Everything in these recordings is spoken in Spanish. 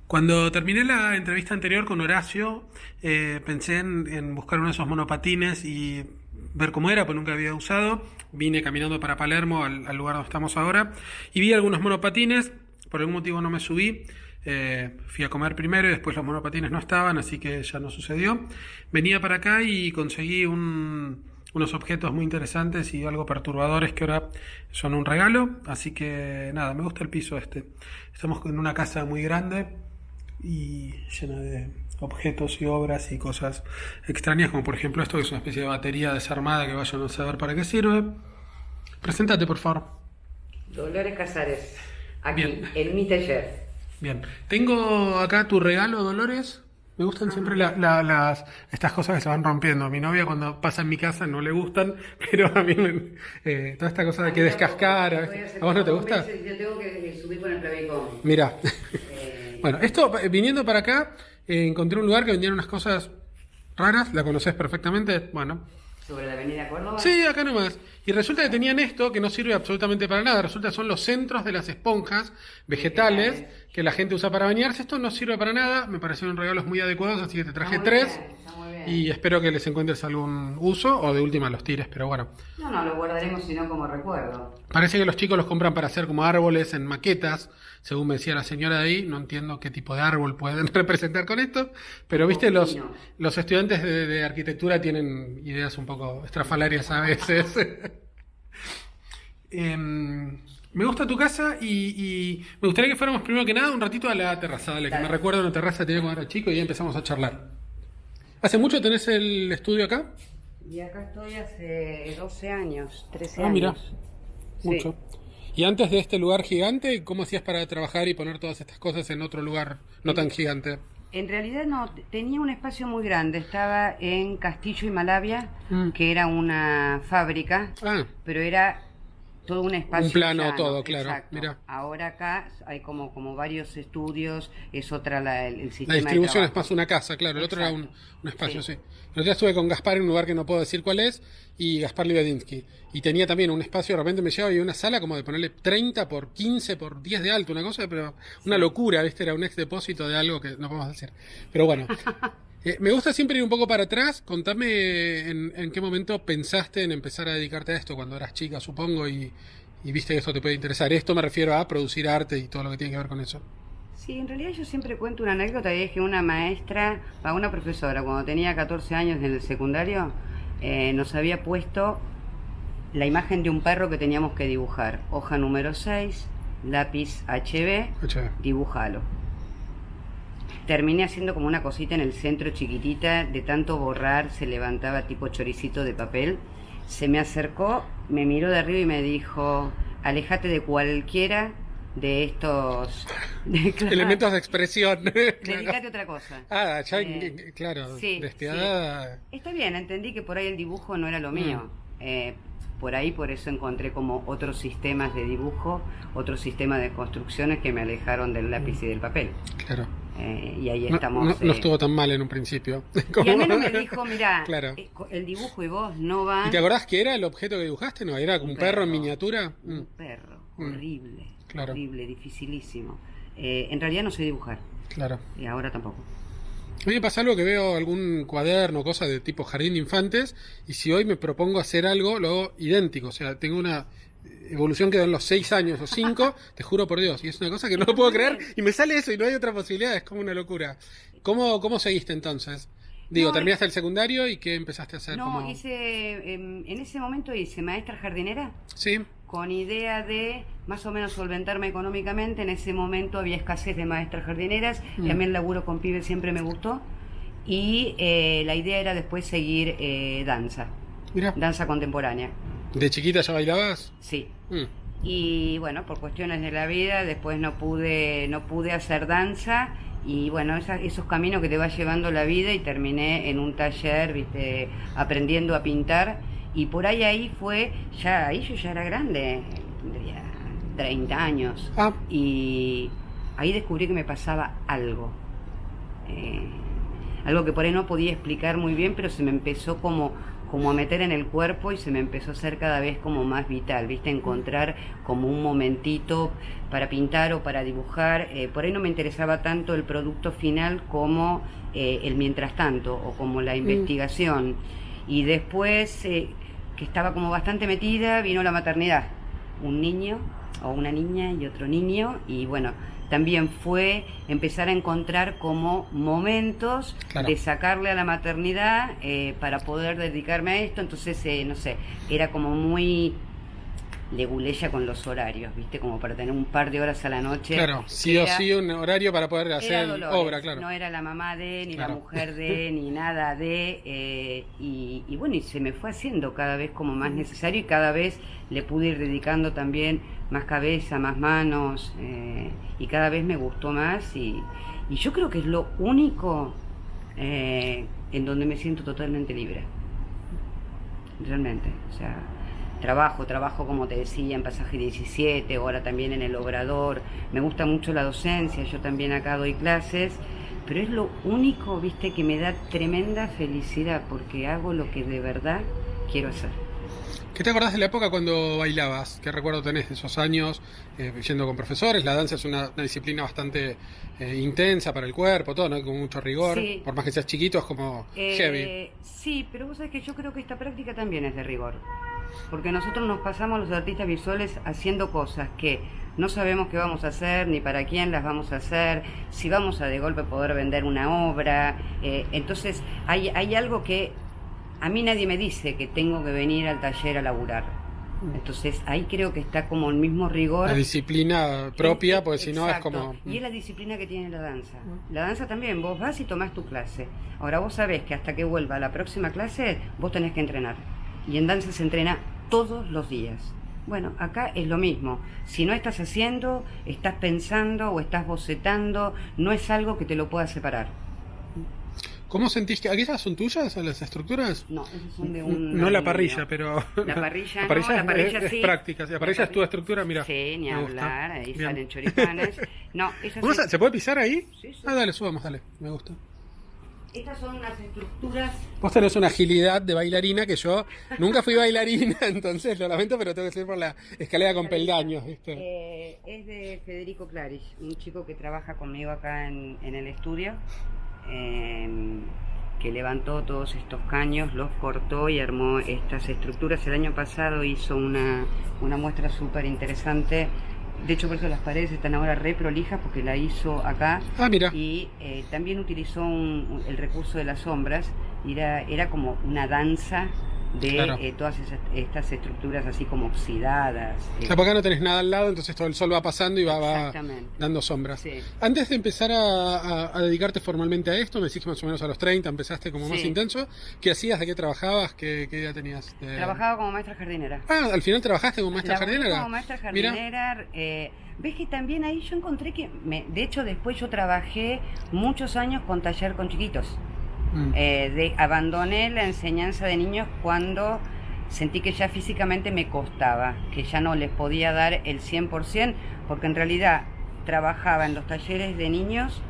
Cuando terminé la entrevista anterior con Horacio, pensé en buscar uno de esos monopatines y ver cómo era, pues nunca había usado. Vine caminando para Palermo, al lugar donde estamos ahora, y vi algunos monopatines. Por algún motivo no me subí. Fui a comer primero y después los monopatines no estaban, así que ya no sucedió. Venía para acá y conseguí unos objetos muy interesantes y algo perturbadores que ahora son un regalo. Así que nada, me gusta el piso este. Estamos en una casa muy grande y llena de objetos y obras y cosas extrañas, como por ejemplo esto que es una especie de batería desarmada que vayan a saber para qué sirve. Preséntate, por favor. Dolores Casares, aquí, Bien. en mi taller. Bien. Tengo acá tu regalo, Dolores. Me gustan siempre estas cosas que se van rompiendo. A mi novia cuando pasa en mi casa no le gustan, pero a mí toda esta cosa de que descascar, ¿a vos no te gusta? Yo tengo que subir con el clavicón. Mira. Eh, Bueno, esto, viniendo para acá, encontré un lugar que vendían unas cosas raras, la conoces perfectamente, bueno. Sobre la avenida Córdoba. Sí, acá nomás. Y resulta que tenían esto que no sirve absolutamente para nada. Resulta que son los centros de las esponjas vegetales que la gente usa para bañarse. Esto no sirve para nada. Me parecieron regalos muy adecuados, así que te traje Está muy tres. bien, está muy bien. Y espero que les encuentres algún uso o de última los tires, pero bueno. No, lo guardaremos sino como recuerdo. Parece que los chicos los compran para hacer como árboles en maquetas, según me decía la señora de ahí. No entiendo qué tipo de árbol pueden representar con esto, pero viste, los estudiantes de arquitectura tienen ideas un poco estrafalarias a veces. Me gusta tu casa y me gustaría que fuéramos primero que nada un ratito a la terraza, dale, que me recuerdo una terraza que tenía cuando era chico y ya empezamos a charlar. ¿Hace mucho tenés el estudio acá? Y acá estoy hace 12 años, 13 Ah, mira, años. mucho. Y antes de este lugar gigante, ¿cómo hacías para trabajar y poner todas estas cosas en otro lugar no tan gigante? En realidad no, tenía un espacio muy grande. Estaba en Castillo y Malavia, que era una fábrica, Ah, pero era todo un espacio un plano llano, todo, claro. exacto. Mira. Ahora acá hay como varios estudios, es otra el sistema La distribución de es trabajo. más una casa, claro. El otro era un Exacto. espacio, sí. Sí. El otro día estuve con Gaspar en un lugar que no puedo decir cuál es, y Gaspar Libedinsky. Y tenía también un espacio, de repente me llevaba y una sala como de ponerle 30 por 15 por 10 de alto, una cosa, pero una locura, ¿viste? Era un ex depósito de algo que no podemos decir. Pero bueno. Me gusta siempre ir un poco para atrás. Contame en qué momento pensaste en empezar a dedicarte a esto, cuando eras chica, supongo, y viste que esto te puede interesar. Esto me refiero a producir arte y todo lo que tiene que ver con eso. Sí, en realidad yo siempre cuento una anécdota y es que una maestra, una profesora, cuando tenía 14 años en el secundario, nos había puesto la imagen de un perro que teníamos que dibujar. Hoja número 6, lápiz HB, Che. dibújalo. Terminé haciendo como una cosita en el centro chiquitita, de tanto borrar se levantaba tipo choricito de papel. Se me acercó, me miró de arriba y me dijo, alejate de cualquiera de estos Elementos de expresión. dedícate a otra cosa. Ah, ya, claro, Sí, despiadada. sí. Está bien, entendí que por ahí el dibujo no era lo mío. Por eso encontré como otros sistemas de dibujo, otros sistemas de construcciones que me alejaron del lápiz y del papel. Claro. Y ahí No, estamos. no estuvo tan mal en un principio. Y al menos me dijo, mira, Claro. el dibujo y vos no van. ¿Y te acordás qué era el objeto que dibujaste? ¿No? ¿Era como un perro en miniatura? Un perro, horrible, Claro. horrible, dificilísimo. En realidad no sé dibujar, Claro. y ahora tampoco. A mí me pasa algo que veo algún cuaderno, cosa de tipo jardín de infantes, y si hoy me propongo hacer algo, lo hago idéntico. O sea, tengo una evolución que da en los 6 años o 5, te juro por Dios. Y es una cosa que no lo puedo creer, y me sale eso y no hay otra posibilidad, es como una locura. ¿Cómo seguiste entonces? Digo, No, terminaste el secundario y ¿qué empezaste a hacer? No, como... en ese momento hice maestra jardinera Sí, con idea de más o menos solventarme económicamente. En ese momento había escasez de maestras jardineras, y a mí el laburo con pibes siempre me gustó. Y la idea era después seguir danza, mira. danza contemporánea. ¿De chiquita ya bailabas? Sí. Mm, Y bueno, por cuestiones de la vida, después no pude hacer danza. Y bueno, esos caminos que te va llevando la vida, y terminé en un taller, viste, aprendiendo a pintar. Y por ahí fue, ahí yo ya era grande, tendría 30 años. Ah. Y ahí descubrí que me pasaba algo. Algo que por ahí no podía explicar muy bien, pero se me empezó como como a meter en el cuerpo y se me empezó a hacer cada vez como más vital, ¿viste? Encontrar como un momentito para pintar o para dibujar. Por ahí no me interesaba tanto el producto final como el mientras tanto o como la investigación. Y después, que estaba como bastante metida, vino la maternidad. Un niño o una niña y otro niño, y bueno, también fue empezar a encontrar como momentos de sacarle a la maternidad para poder dedicarme a esto. Entonces, no sé, era como muy leguleya con los horarios, ¿viste? Como para tener un par de horas a la noche. Claro, sí o sí un horario para poder hacer obra, claro. No era la mamá de, ni la mujer de, ni nada de, y bueno, y se me fue haciendo cada vez como más necesario y cada vez le pude ir dedicando también más cabeza, más manos, y cada vez me gustó más y yo creo que es lo único en donde me siento totalmente libre. Realmente, o sea... Trabajo como te decía en Pasaje 17, ahora también en el Obrador. Me gusta mucho la docencia, yo también acá doy clases, pero es lo único, viste, que me da tremenda felicidad porque hago lo que de verdad quiero hacer. ¿Qué te acordás de la época cuando bailabas? ¿Qué recuerdo tenés de esos años yendo con profesores? La danza es una disciplina bastante intensa para el cuerpo, todo, ¿no? Con mucho rigor. Sí. Por más que seas chiquito, es como heavy. Sí, pero vos sabés que yo creo que esta práctica también es de rigor. Porque nosotros nos pasamos los artistas visuales haciendo cosas que no sabemos qué vamos a hacer, ni para quién las vamos a hacer, si vamos a de golpe poder vender una obra. Entonces hay algo que a mí nadie me dice que tengo que venir al taller a laburar. Entonces ahí creo que está como el mismo rigor. La disciplina propia, porque si no es como... Y es la disciplina que tiene la danza. La danza también, vos vas y tomás tu clase. Ahora vos sabés que hasta que vuelva la próxima clase, vos tenés que entrenar. Y en danza se entrena todos los días. Bueno, acá es lo mismo. Si no estás haciendo, estás pensando o estás bocetando, no es algo que te lo pueda separar. ¿Cómo sentís que aquellas son tuyas, las estructuras? No, esas son de un... No la parrilla, pero... La parrilla la parrilla, no, la parrilla es sí. práctica. La parrilla es tu estructura, mira. Sí, ni hablar, ahí bien. Salen choripanes. No, esas ¿Se puede pisar ahí? Sí, sí. Dale, subamos, dale, me gusta. Estas son unas estructuras... Vos tenés una agilidad de bailarina que yo nunca fui bailarina, entonces lo lamento, pero tengo que subir por la escalera con peldaños, ¿viste? Es de Federico Claris, un chico que trabaja conmigo acá en el estudio, que levantó todos estos caños, los cortó y armó estas estructuras. El año pasado hizo una muestra súper interesante. De hecho, por eso las paredes están ahora re prolijas porque la hizo acá. Ah, mira. Y también utilizó el recurso de las sombras. Era como una danza de todas estas estructuras así como oxidadas. Porque acá no tenés nada al lado, entonces todo el sol va pasando y va dando sombras. Sí. Antes de empezar a dedicarte formalmente a esto, me decís que más o menos a los 30 empezaste como más intenso. ¿Qué hacías? ¿De qué trabajabas? ¿Qué edad tenías? Trabajaba como maestra jardinera. Ah, al final trabajaste como maestra jardinera. Como maestra jardinera. Ves que también ahí yo encontré que, de hecho después yo trabajé muchos años con taller con chiquitos. Abandoné la enseñanza de niños cuando sentí que ya físicamente me costaba, que ya no les podía dar el 100%, porque en realidad trabajaba en los talleres de niños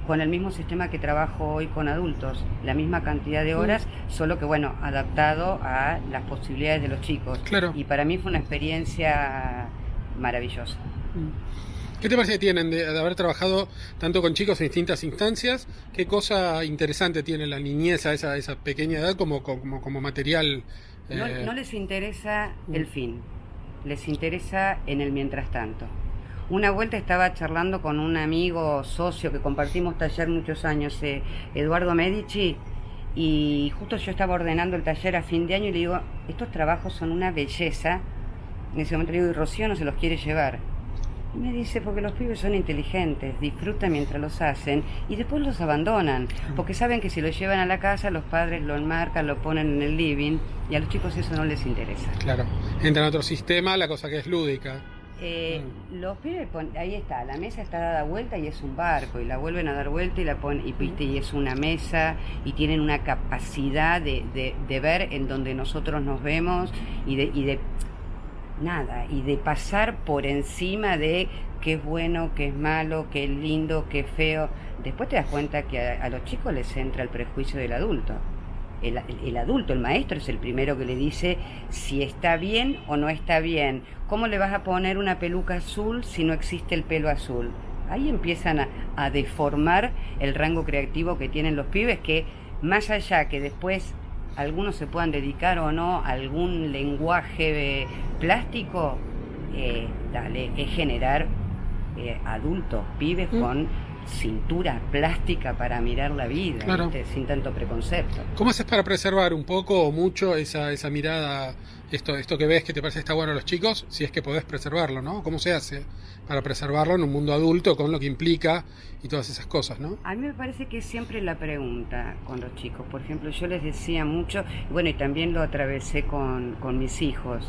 con el mismo sistema que trabajo hoy con adultos, la misma cantidad de horas, solo que bueno, adaptado a las posibilidades de los chicos. Claro. Y para mí fue una experiencia maravillosa. ¿Qué te parece que tienen de haber trabajado tanto con chicos en distintas instancias? ¿Qué cosa interesante tiene la niñez a esa pequeña edad como material? No les interesa el fin, les interesa en el mientras tanto. Una vuelta estaba charlando con un amigo socio que compartimos taller muchos años, Eduardo Medici, y justo yo estaba ordenando el taller a fin de año y le digo, estos trabajos son una belleza. En ese momento le digo, y Rocío no se los quiere llevar. Y me dice, porque los pibes son inteligentes, disfrutan mientras los hacen y después los abandonan, porque saben que si los llevan a la casa, los padres lo enmarcan, lo ponen en el living y a los chicos eso no les interesa. Claro, entra en otro sistema, la cosa que es lúdica. Los pibes, ahí está, la mesa está dada vuelta y es un barco, y la vuelven a dar vuelta y la ponen, y es una mesa, y tienen una capacidad de ver en donde nosotros nos vemos y de pasar por encima de qué es bueno, qué es malo, qué es lindo, qué es feo. Después te das cuenta que a los chicos les entra el prejuicio del adulto. el adulto, el maestro es el primero que le dice si está bien o no está bien. ¿Cómo le vas a poner una peluca azul si no existe el pelo azul? Ahí empiezan a deformar el rango creativo que tienen los pibes, que más allá que después algunos se puedan dedicar o no a algún lenguaje plástico, es generar adultos, pibes con cintura plástica para mirar la vida, claro. ¿viste? Sin tanto preconcepto. ¿Cómo haces para preservar un poco o mucho esa mirada, esto que ves que te parece que está bueno a los chicos, si es que podés preservarlo, ¿no? ¿Cómo se hace para preservarlo en un mundo adulto con lo que implica y todas esas cosas, ¿no? A mí me parece que es siempre la pregunta con los chicos. Por ejemplo, yo les decía mucho, bueno, y también lo atravesé con mis hijos.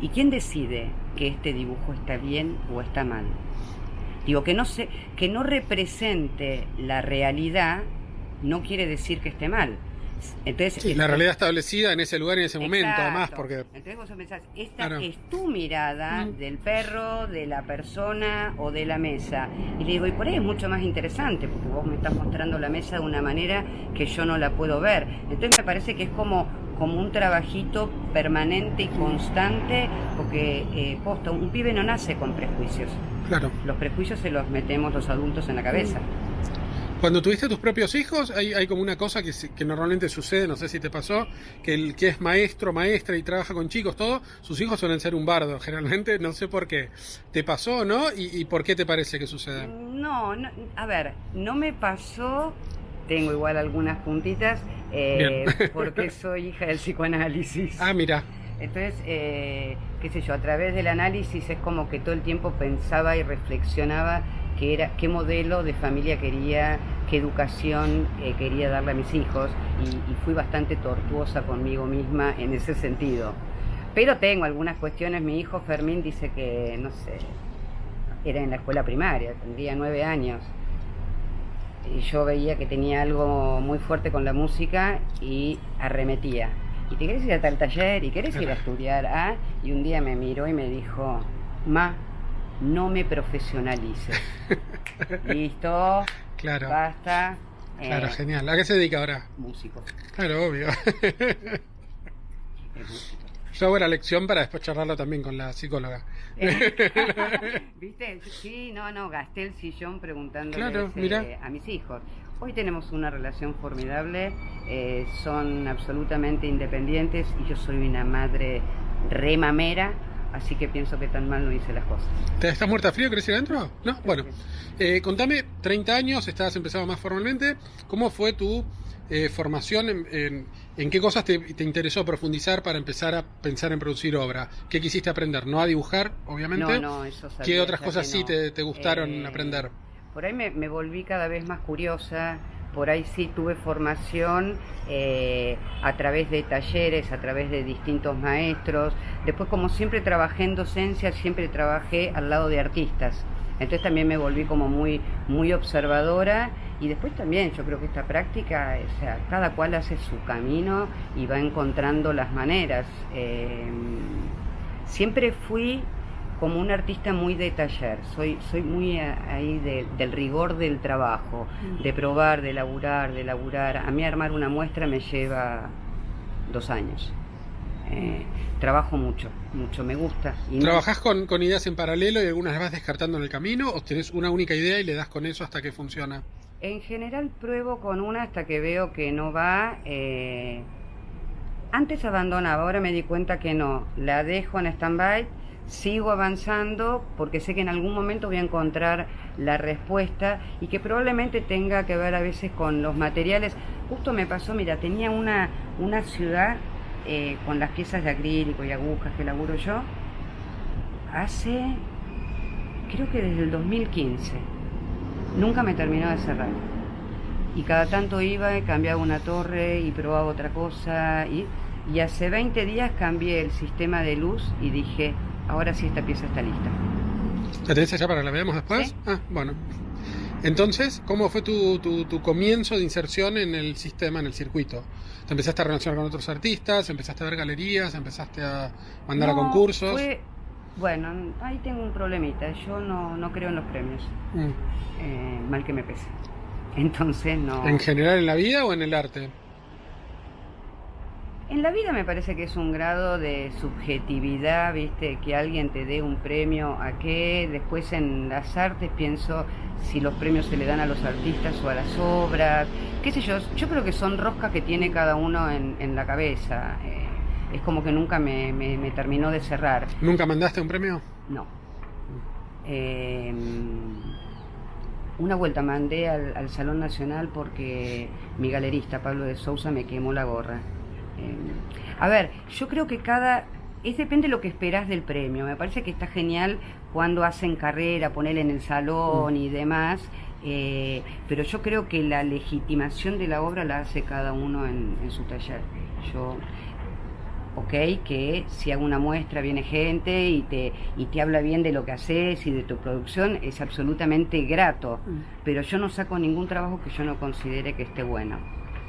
¿Y quién decide que este dibujo está bien o está mal? Digo, que no represente la realidad no quiere decir que esté mal. Entonces, sí, la realidad establecida en ese lugar y en ese momento, exacto. además, porque... Entonces vos pensás, esta es tu mirada del perro, de la persona o de la mesa. Y le digo, y por ahí es mucho más interesante, porque vos me estás mostrando la mesa de una manera que yo no la puedo ver. Entonces me parece que es como un trabajito permanente y constante, porque posta, un pibe no nace con prejuicios. Claro. Los prejuicios se los metemos los adultos en la cabeza. Cuando tuviste tus propios hijos, hay como una cosa que normalmente sucede, no sé si te pasó, que el que es maestro, maestra y trabaja con chicos, todo, sus hijos suelen ser un bardo, generalmente, no sé por qué. ¿Te pasó, no? ¿Y por qué te parece que sucede? No, a ver, no me pasó, tengo igual algunas puntitas, porque soy hija del psicoanálisis. Ah, mira. Entonces, qué sé yo, a través del análisis es como que todo el tiempo pensaba y reflexionaba qué modelo de familia quería, qué educación quería darle a mis hijos, y fui bastante tortuosa conmigo misma en ese sentido. Pero tengo algunas cuestiones. Mi hijo Fermín dice que, no sé, era en la escuela primaria, tendría 9 años, y yo veía que tenía algo muy fuerte con la música y arremetía. ¿Y te querés ir a tal taller? ¿Y querés ir a estudiar? Y un día me miró y me dijo, Ma, no me profesionalices. Listo, claro. Basta. Claro, genial. ¿A qué se dedica ahora? Músico. Claro, obvio. Yo hago la lección para después charlarlo también con la psicóloga. ¿Viste? Sí, no, gasté el sillón preguntándole a mis hijos. Hoy tenemos una relación formidable, son absolutamente independientes y yo soy una madre re mamera, así que pienso que tan mal no hice las cosas. ¿Te estás muerta frío? ¿Querés ir adentro? ¿No? Bueno, contame, 30 años, estabas empezando más formalmente, ¿cómo fue tu formación? ¿En qué cosas te interesó profundizar para empezar a pensar en producir obra? ¿Qué quisiste aprender? ¿No a dibujar, obviamente? No, eso sabía. ¿Qué otras cosas sí no. te gustaron aprender? Por ahí me volví cada vez más curiosa. Por ahí sí tuve formación a través de talleres, a través de distintos maestros. Después, como siempre trabajé en docencia, siempre trabajé al lado de artistas. Entonces también me volví como muy, muy observadora. Y después también yo creo que esta práctica, o sea, cada cual hace su camino y va encontrando las maneras. Siempre fui como un artista muy de taller, soy muy ahí del rigor del trabajo, de probar, de laburar. A mí armar una muestra me lleva 2 años. Trabajo mucho, me gusta. ¿Trabajás con ideas en paralelo y algunas las vas descartando en el camino, o tenés una única idea y le das con eso hasta que funciona? En general pruebo con una hasta que veo que no va. Antes abandonaba, ahora me di cuenta que no, la dejo en stand-by. Sigo avanzando porque sé que en algún momento voy a encontrar la respuesta y que probablemente tenga que ver a veces con los materiales. Justo me pasó, mira, tenía una ciudad con las piezas de acrílico y agujas que laburo yo hace, creo que desde el 2015. Nunca me terminó de cerrar. Y cada tanto iba y cambiaba una torre y probaba otra cosa. Y hace 20 días cambié el sistema de luz y dije, ahora sí esta pieza está lista. ¿La tenés allá para que la veamos después? ¿Sí? Ah, bueno. Entonces, ¿cómo fue tu comienzo de inserción en el sistema, en el circuito? ¿Te empezaste a relacionar con otros artistas? ¿Empezaste a ver galerías? ¿Empezaste a mandar a concursos? Bueno, ahí tengo un problemita. Yo no creo en los premios. Mal que me pese. Entonces no... ¿En general en la vida o en el arte? En la vida me parece que es un grado de subjetividad, ¿viste? Que alguien te dé un premio a qué. Después en las artes pienso si los premios se le dan a los artistas o a las obras. Qué sé yo, yo creo que son roscas que tiene cada uno en la cabeza. Es como que nunca me terminó de cerrar. ¿Nunca mandaste un premio? No. Una vuelta mandé al Salón Nacional porque mi galerista Pablo de Sousa me quemó la gorra. A ver, yo creo que depende de lo que esperás del premio. Me parece que está genial cuando hacen carrera, ponerle en el salón y demás, pero yo creo que la legitimación de la obra la hace cada uno en su taller. Que si hago una muestra viene gente y te habla bien de lo que haces y de tu producción, es absolutamente grato, pero yo no saco ningún trabajo que yo no considere que esté bueno,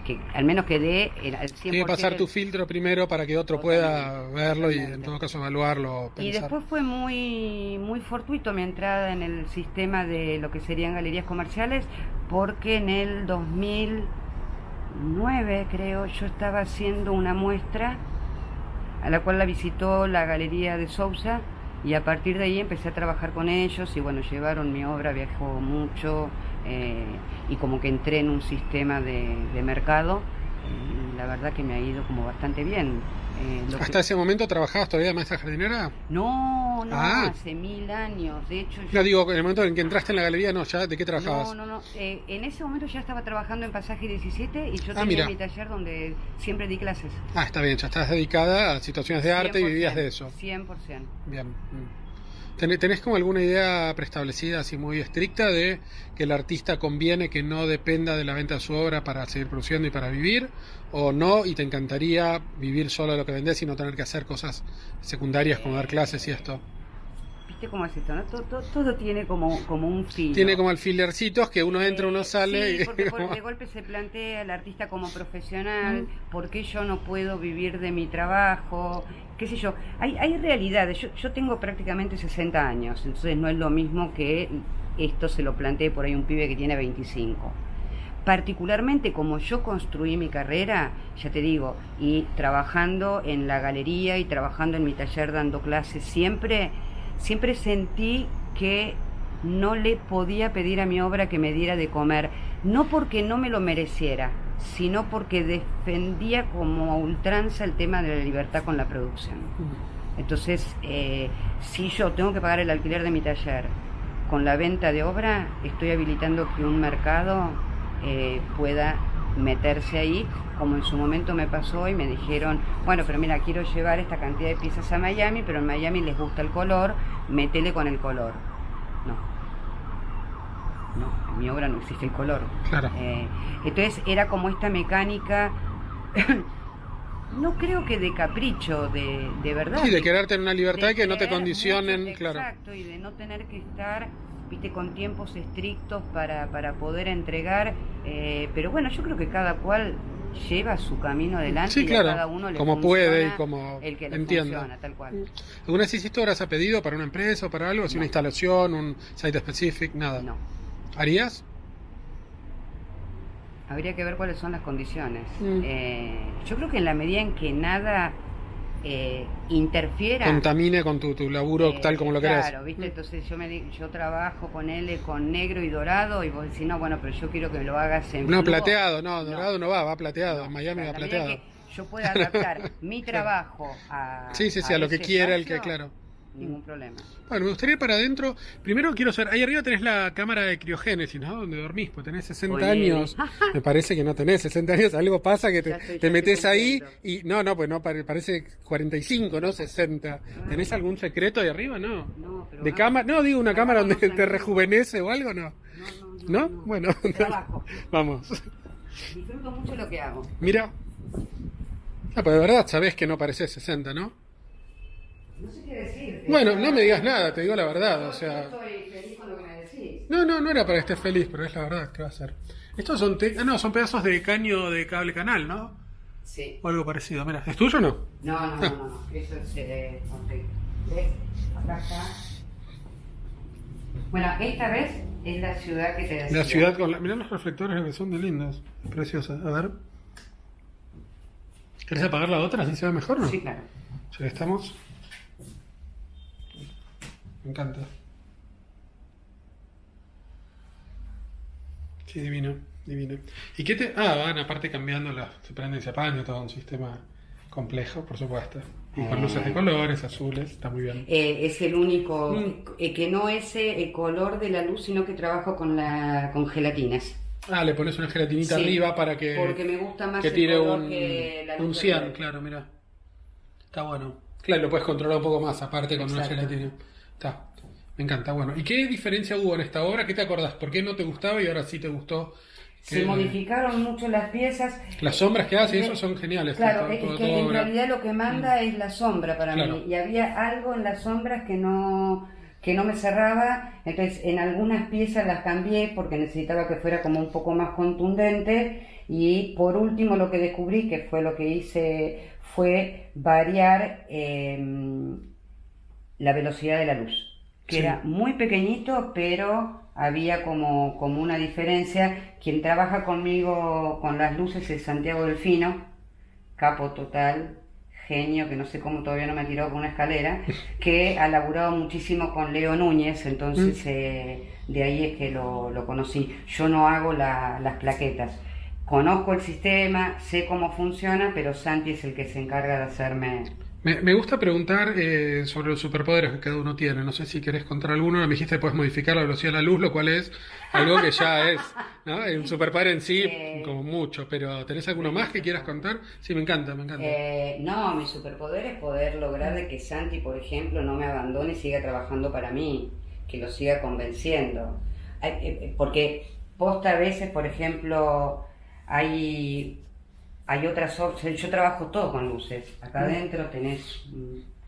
que al menos que dé al 100%. Tiene que pasar tu filtro primero para que otro pueda verlo y en todo caso evaluarlo, pensar. Y después fue muy, muy fortuito mi entrada en el sistema de lo que serían galerías comerciales, porque en el 2009 creo yo estaba haciendo una muestra a la cual la visitó la Galería de Sousa, y a partir de ahí empecé a trabajar con ellos y bueno, llevaron mi obra, viajó mucho, y como que entré en un sistema de mercado, y la verdad que me ha ido como bastante bien. ¿Hasta ese momento trabajabas todavía de maestra jardinera? No, hace 1000 años, de hecho... No, digo, en el momento en que entraste en la galería, no, ¿ya de qué trabajabas? No, en ese momento ya estaba trabajando en Pasaje 17 y yo tenía mi taller donde siempre di clases. Está bien, ya estás dedicada a situaciones de arte y vivías de eso. 100%. Bien. ¿Tenés como alguna idea preestablecida, así muy estricta, de que el artista conviene que no dependa de la venta de su obra para seguir produciendo y para vivir? ¿O no? ¿Y te encantaría vivir solo de lo que vendés y no tener que hacer cosas secundarias como dar clases y esto? ¿Viste cómo es esto, no? Todo tiene como un filo. Tiene como alfilercitos que uno entra, uno sale. Sí, porque de golpe se plantea el artista como profesional, ¿por qué yo no puedo vivir de mi trabajo? Qué sé yo, hay realidades. Yo tengo prácticamente 60 años, entonces no es lo mismo que esto se lo plantee por ahí un pibe que tiene 25. Particularmente como yo construí mi carrera, ya te digo, y trabajando en la galería y trabajando en mi taller dando clases, siempre sentí que no le podía pedir a mi obra que me diera de comer, no porque no me lo mereciera, sino porque defendía como a ultranza el tema de la libertad con la producción. Entonces, si yo tengo que pagar el alquiler de mi taller con la venta de obra, estoy habilitando que un mercado pueda meterse ahí, como en su momento me pasó y me dijeron, bueno, pero mira, quiero llevar esta cantidad de piezas a Miami, pero en Miami les gusta el color, métele con el color. No, en mi obra no existe el color. Claro. Entonces era como esta mecánica, no creo que de capricho, de verdad. Sí, de querer tener una libertad y que no te condicionen, mucho, claro. Exacto, y de no tener que estar, viste, con tiempos estrictos para poder entregar, pero bueno, yo creo que cada cual lleva su camino adelante, sí, claro, y a cada uno le como puede y como el que le entienda. funciona, tal cual. ¿Alguna vez hiciste obras a pedido para una empresa o para algo? ¿Así una instalación, un site specific? Nada. No. ¿Harías? Habría que ver cuáles son las condiciones. Yo creo que en la medida en que nada interfiera, contamine con tu laburo tal como lo querés. Claro, ¿viste? Entonces yo trabajo con negro y dorado, y vos decís, no, bueno, pero yo quiero que me lo hagas en No, fluo. plateado, no, dorado no va plateado, en Miami va la medida plateado. que yo pueda adaptar mi trabajo a Sí, a lo que ese quiera el espacio, que, claro. Ningún problema. Bueno, me gustaría ir para adentro. Primero quiero saber, ahí arriba tenés la cámara de criogénesis, ¿no? Donde dormís, pues tenés 60 años. Me parece que no tenés 60 años, algo pasa que te metés ahí y... No, pues no, parece 45, ¿no? 60. ¿Tenés algún secreto ahí arriba? No. No, pero ¿De cámara? No, digo una cámara donde te rejuvenece o algo, ¿no. ¿No? Bueno. Trabajo. Vamos. Disfruto mucho lo que hago. Mira. Pero de verdad sabés que no parecés 60, ¿no? No sé qué decir. Bueno, no me digas nada, te digo la verdad, o sea... Estoy feliz con lo que me decís. No era para que estés feliz, pero es la verdad, ¿qué va a ser? Estos son son pedazos de caño de cable canal, ¿no? Sí. O algo parecido, mira, ¿es tuyo o no? No. Eso es... ¿ves? Acá está. Bueno, esta vez es la ciudad que te decía. La ciudad con mirá los reflectores que son de lindos, preciosas, a ver. ¿Querés apagar la otra? ¿Así se ve mejor, no? Sí, claro. Ya que estamos. Me encanta. Sí, divino, divino. ¿Y qué te...? Ah, van aparte cambiando las... Se prende y se apaga, todo un sistema complejo, por supuesto. Y con luces de colores, azules, está muy bien. Es el único que no es el color de la luz, sino que trabajo con gelatinas. Ah, le pones una gelatinita Sí, arriba para que... porque me gusta más que el tire color que la luz un del cian, LED. claro, mira. Está bueno. Claro, lo puedes controlar un poco más, aparte con una Exacto. gelatina. Está. Me encanta. Bueno, ¿y qué diferencia hubo en esta obra? ¿Qué te acordás? ¿Por qué no te gustaba y ahora sí te gustó? Se modificaron mucho las piezas. Las sombras que hace, eso son geniales. Claro, todo- es todo- que todo en obra. realidad lo que manda es la sombra para Claro. mí. Y había algo en las sombras que no me cerraba. Entonces en algunas piezas las cambié porque necesitaba que fuera como un poco más contundente. Y por último lo que descubrí, que fue lo que hice, fue variar la velocidad de la luz. Que Sí. era muy pequeñito, pero había como una diferencia. Quien trabaja conmigo con las luces es Santiago Delfino, capo total, genio, que no sé cómo todavía no me ha tirado por una escalera, que ha laburado muchísimo con Leo Núñez, entonces de ahí es que lo conocí. Yo no hago las plaquetas. Conozco el sistema, sé cómo funciona, pero Santi es el que se encarga de hacerme... Me gusta preguntar sobre los superpoderes que cada uno tiene. No sé si querés contar alguno. Me dijiste que puedes modificar la velocidad de la luz, lo cual es algo que ya es, ¿no? Un superpoder en sí, como mucho. Pero ¿tenés alguno más que quieras contar? Sí, me encanta, me encanta. No, mi superpoder es poder lograr de que Santi, por ejemplo, no me abandone y siga trabajando para mí, que lo siga convenciendo. Porque posta a veces, por ejemplo, hay otras opciones. Yo trabajo todo con luces. Acá adentro tenés...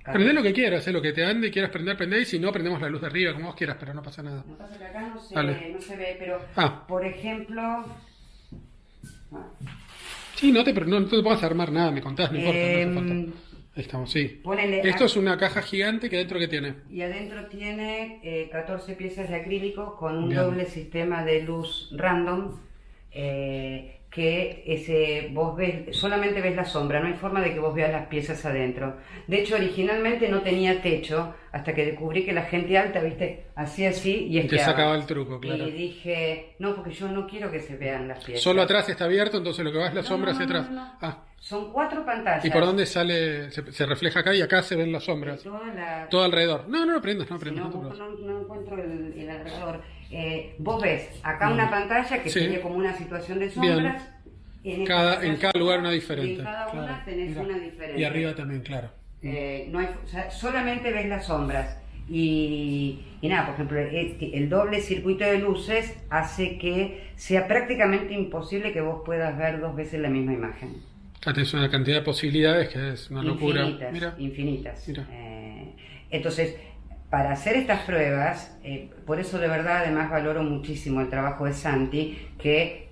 Prendé lo que quieras, lo que te ande y quieras prender, prendé. Y si no, prendemos la luz de arriba, como vos quieras, pero no pasa nada. No pasa que acá no Dale. se ve, pero Ah. por ejemplo... Sí, no te pongas a armar nada, me contás, no importa, no hace falta. Em, Ahí estamos, sí. ponele Esto es una caja gigante que dentro que tiene. Y adentro tiene 14 piezas de acrílico con un Bien. doble sistema de luz random, que vos ves, solamente ves la sombra, no hay forma de que vos veas las piezas adentro. De hecho, originalmente no tenía techo, hasta que descubrí que la gente alta, viste, hacía así y Te esquiaba. sacaba el truco, claro. Y dije, no, porque yo no quiero que se vean las piezas. Solo atrás está abierto, entonces lo que va es la sombra hacia atrás. no. Ah, Son 4 pantallas. ¿y por dónde sale? Se refleja acá y acá se ven las sombras. Todo alrededor. No aprendas, no Si aprendas. no, no te busco, preocupes. no encuentro el alrededor. Vos ves acá una pantalla que Sí. tiene como una situación de sombras. En cada lugar una diferente. Y en cada una Claro, tenés mira. una diferente. Y arriba también, claro. No hay, o sea, solamente ves las sombras. Y nada, por ejemplo, el doble circuito de luces hace que sea prácticamente imposible que vos puedas ver 2 veces la misma imagen. Acá tenés una cantidad de posibilidades que es una locura. Infinitas, Mira. infinitas. Mira. Entonces, para hacer estas pruebas, por eso de verdad además valoro muchísimo el trabajo de Santi, que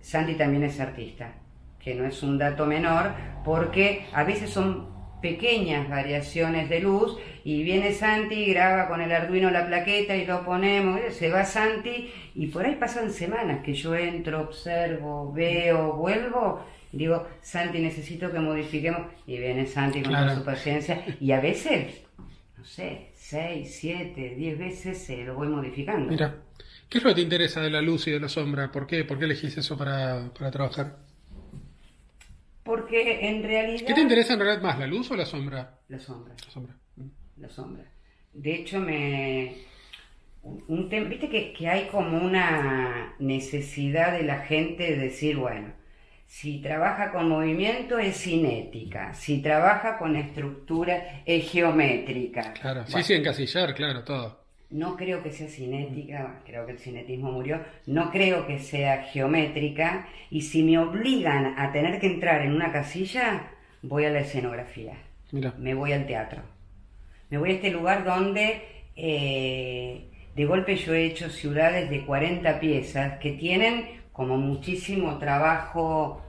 Santi también es artista, que no es un dato menor, porque a veces son pequeñas variaciones de luz y viene Santi, graba con el Arduino la plaqueta y lo ponemos, se va Santi y por ahí pasan semanas que yo entro, observo, veo, vuelvo y digo, Santi, necesito que modifiquemos, y viene Santi con toda su paciencia y a veces, no sé, 6, 7, 10 veces lo voy modificando. Mira, ¿qué es lo que te interesa de la luz y de la sombra? ¿Por qué elegís eso para trabajar? Porque en realidad... ¿Qué te interesa en realidad más, la luz o la sombra? La sombra. La sombra. La sombra. De hecho, viste que hay como una necesidad de la gente de decir, bueno, si trabaja con movimiento es cinética, si trabaja con estructura es geométrica. Claro, Bueno, sí, encasillar, claro, todo. no creo que sea cinética, creo que el cinetismo murió, no creo que sea geométrica, y si me obligan a tener que entrar en una casilla, voy a la escenografía, Mira. me voy al teatro, me voy a este lugar donde de golpe yo he hecho ciudades de 40 piezas que tienen como muchísimo trabajo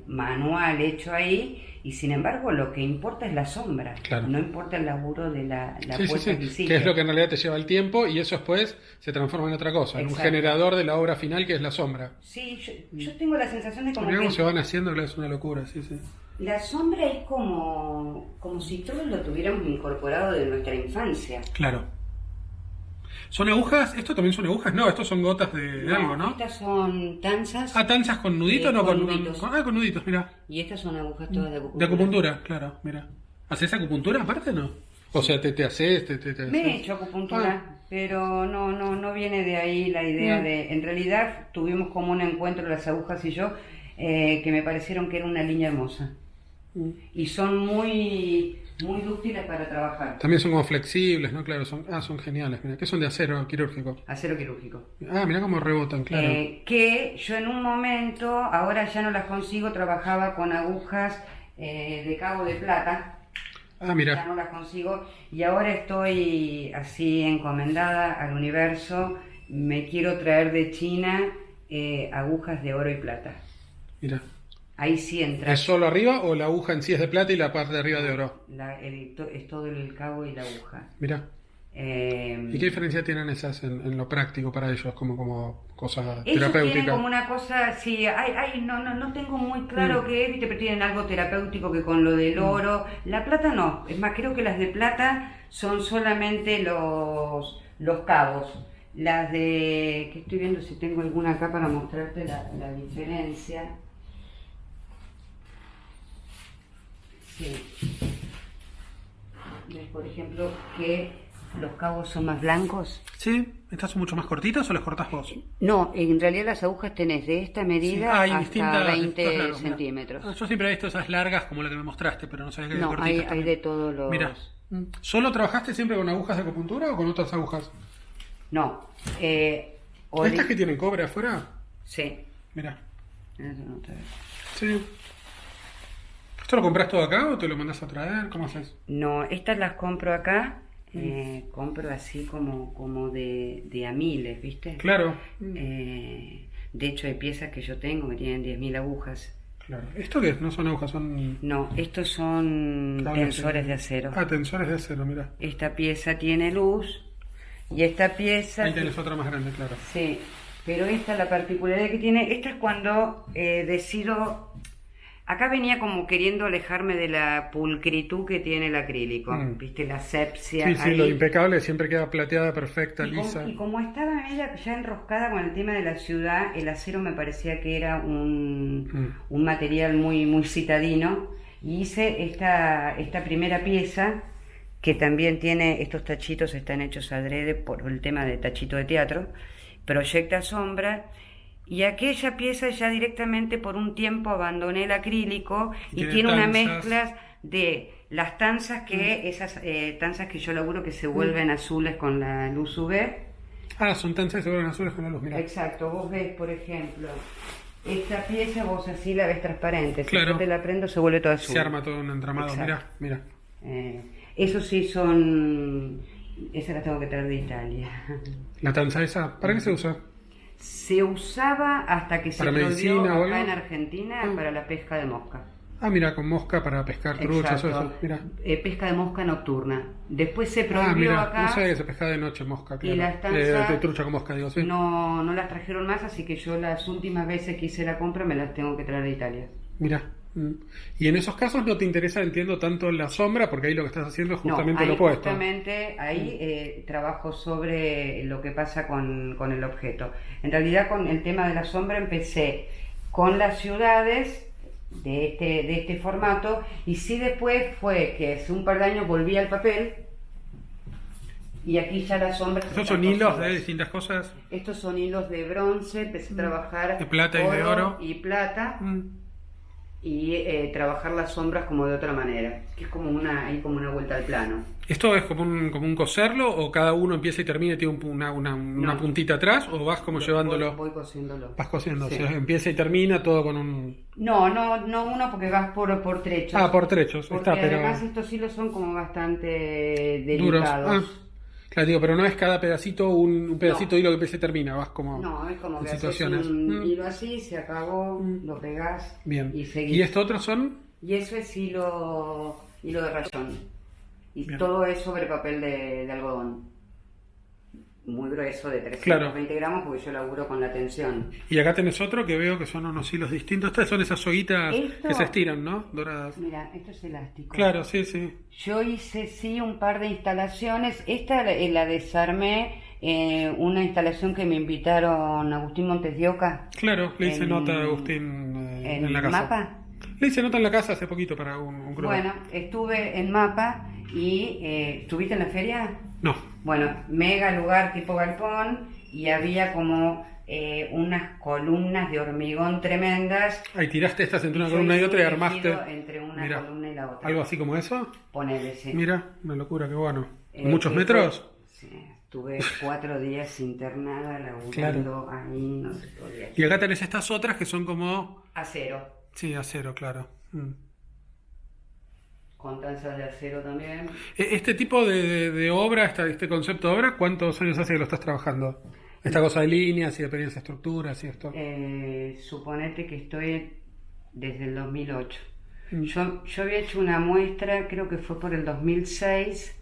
manual hecho ahí, y sin embargo lo que importa es la sombra, Claro. no importa el laburo de la Sí, puesta que hiciste. que es lo que en realidad te lleva el tiempo y eso después se transforma en otra cosa, en un Exacto. generador de la obra final que es la sombra. Sí, yo tengo la sensación de como Mirá cómo que se van haciendo, claro, es una locura, sí. La sombra es como si todos lo tuviéramos incorporado de nuestra infancia. Claro. ¿Son agujas? ¿Esto también son agujas? No, estos son gotas de algo, ¿no? Estas son tanzas. Ah, tanzas con nuditos, no con con nuditos. con nuditos, mira. Y estas son agujas todas de acupuntura. De acupuntura, claro, mira. ¿Haces acupuntura aparte no? O sea, te haces, te Me he hecho acupuntura, pero no viene de ahí la idea de... En realidad tuvimos como un encuentro las agujas y yo, que me parecieron que era una línea hermosa. Y son muy dúctiles para trabajar. También son como flexibles, ¿no? Claro, son geniales. Mira, que son de acero quirúrgico. Acero quirúrgico. Ah, mira cómo rebotan, claro. Que yo en un momento, ahora ya no las consigo, trabajaba con agujas de Cabo de Plata. Ah, mira. Ya no las consigo y ahora estoy así encomendada al universo. Me quiero traer de China agujas de oro y plata. Mira. Ahí sí entra. ¿Es solo arriba o la aguja en sí es de plata y la parte de arriba de oro? Es todo el cabo y la aguja. Mira. ¿Y qué diferencia tienen esas en lo práctico para ellos, como cosas ellos terapéuticas? tienen como una cosa, sí, no tengo muy claro qué es, ¿viste? Pero tienen algo terapéutico que con lo del oro. La plata no, es más, creo que las de plata son solamente los cabos. Las de, que estoy viendo si tengo alguna acá para mostrarte la diferencia. Sí. ¿Ves, por ejemplo, que los cabos son más blancos? Sí, ¿estas son mucho más cortitas o las cortas vos? No, en realidad las agujas tenés de esta medida Sí, hay hasta distintas, 20 claro, centímetros. Mira. Yo siempre he visto esas largas como la que me mostraste, pero no sabía que había No, cortitas hay de todos los... Mira. ¿Solo trabajaste siempre con agujas de acupuntura o con otras agujas? No. ¿Estas que tienen cobre afuera? Sí. Mira. Eso no te veo. Sí. ¿Esto lo compras todo acá o te lo mandas a traer? ¿Cómo haces? No, estas las compro acá. Compro así como de a miles, ¿viste? Claro. De hecho, hay piezas que yo tengo que tienen 10.000 agujas. Claro. ¿Esto qué es? No son agujas, son... No, estos son tensores de acero. Ah, tensores de acero, mira. Esta pieza tiene luz y esta pieza... Ahí tenés otra más grande, claro. Sí, pero esta, la particularidad que tiene, esta es cuando decido... Acá venía como queriendo alejarme de la pulcritud que tiene el acrílico, ¿viste? La asepsia. Sí, lo impecable siempre queda plateada, perfecta, lisa. Y como estaba media ya enroscada con el tema de la ciudad, el acero me parecía que era un material muy citadino. Y hice esta primera pieza, que también tiene, estos tachitos están hechos adrede por el tema de tachito de teatro, proyecta sombra. Y aquella pieza ya directamente por un tiempo abandoné el acrílico y tiene una mezcla de las tanzas esas tanzas que yo laburo que se vuelven azules con la luz UV. Ah, son tanzas que se vuelven azules con la luz, mira. Exacto, vos ves, por ejemplo, esta pieza vos así la ves transparente, si yo te la prendo se vuelve toda azul. Se arma todo un entramado, mira. Eso sí son, esas las tengo que traer de Italia. ¿La tanza esa? ¿Para qué se usa? Se usaba hasta que se prohibió acá en Argentina para la pesca de mosca. Ah, mira, con mosca para pescar truchas, eso, mira. Pesca de mosca nocturna. Después se prohibió acá. No sé, se pesca de noche mosca, claro. Y las tanzas de trucha con mosca, digo, sí. No las trajeron más, así que yo las últimas veces que hice la compra me las tengo que traer de Italia. Mira. Y en esos casos no te interesa, entiendo, tanto la sombra, porque ahí lo que estás haciendo es justamente lo opuesto. Justamente ahí trabajo sobre lo que pasa con el objeto. En realidad con el tema de la sombra empecé con las ciudades de este formato y sí después fue que hace un par de años volví al papel y aquí ya las sombras... ¿Estos son hilos de distintas cosas? Estos son hilos de bronce, empecé a trabajar de plata y de oro y plata. Y trabajar las sombras como de otra manera, que es como una vuelta al plano. ¿Esto es como un coserlo o cada uno empieza y termina y tiene una puntita atrás o vas como llevándolo? Voy cosiéndolo. Vas cosiendo, sí. O sea, empieza y termina todo con un... No uno porque vas por trechos. Ah, por trechos, porque está, pero... además estos hilos son como bastante delicados. Duros. Claro, digo, pero no es cada pedacito un pedacito de hilo que empieza y termina, vas como... No, es como que haces situaciones. un hilo así, se acabó, lo pegás y seguís. ¿Y esto otros son? Y eso es hilo de rayón. Y Bien. todo es sobre papel de algodón. muy grueso de 320 gramos porque yo laburo con la tensión. Y acá tenés otro que veo que son unos hilos distintos. Estas son esas soguitas que se estiran, ¿no? Doradas. Mira, esto es elástico. Claro, sí, sí. Yo hice sí un par de instalaciones. Esta la desarmé, una instalación que me invitaron Agustín Montes de Oca. Claro, le hice nota a Agustín en la casa. ¿Mapa? Le hice nota en la casa hace poquito para un grupo. Bueno, estuve en Mapa y ¿estuviste en la feria? No. Bueno, mega lugar tipo galpón y había como unas columnas de hormigón tremendas. Ahí tiraste estas entre una columna y otra y armaste. Entre una Mirá, columna y la otra. ¿algo así como eso? Ponele, sí. Mira, una locura, qué bueno. ¿Muchos metros? Sí, estuve 4 días internada laburando ahí, no se podía. Y acá tenés estas otras que son como... Acero. Sí, acero, claro. Con tanzas de acero también. Este tipo de obra, este concepto de obra, ¿cuántos años hace que lo estás trabajando? Esta cosa de líneas y de pequeñas estructuras y esto. Suponete que estoy desde el 2008. Yo había hecho una muestra, creo que fue por el 2006,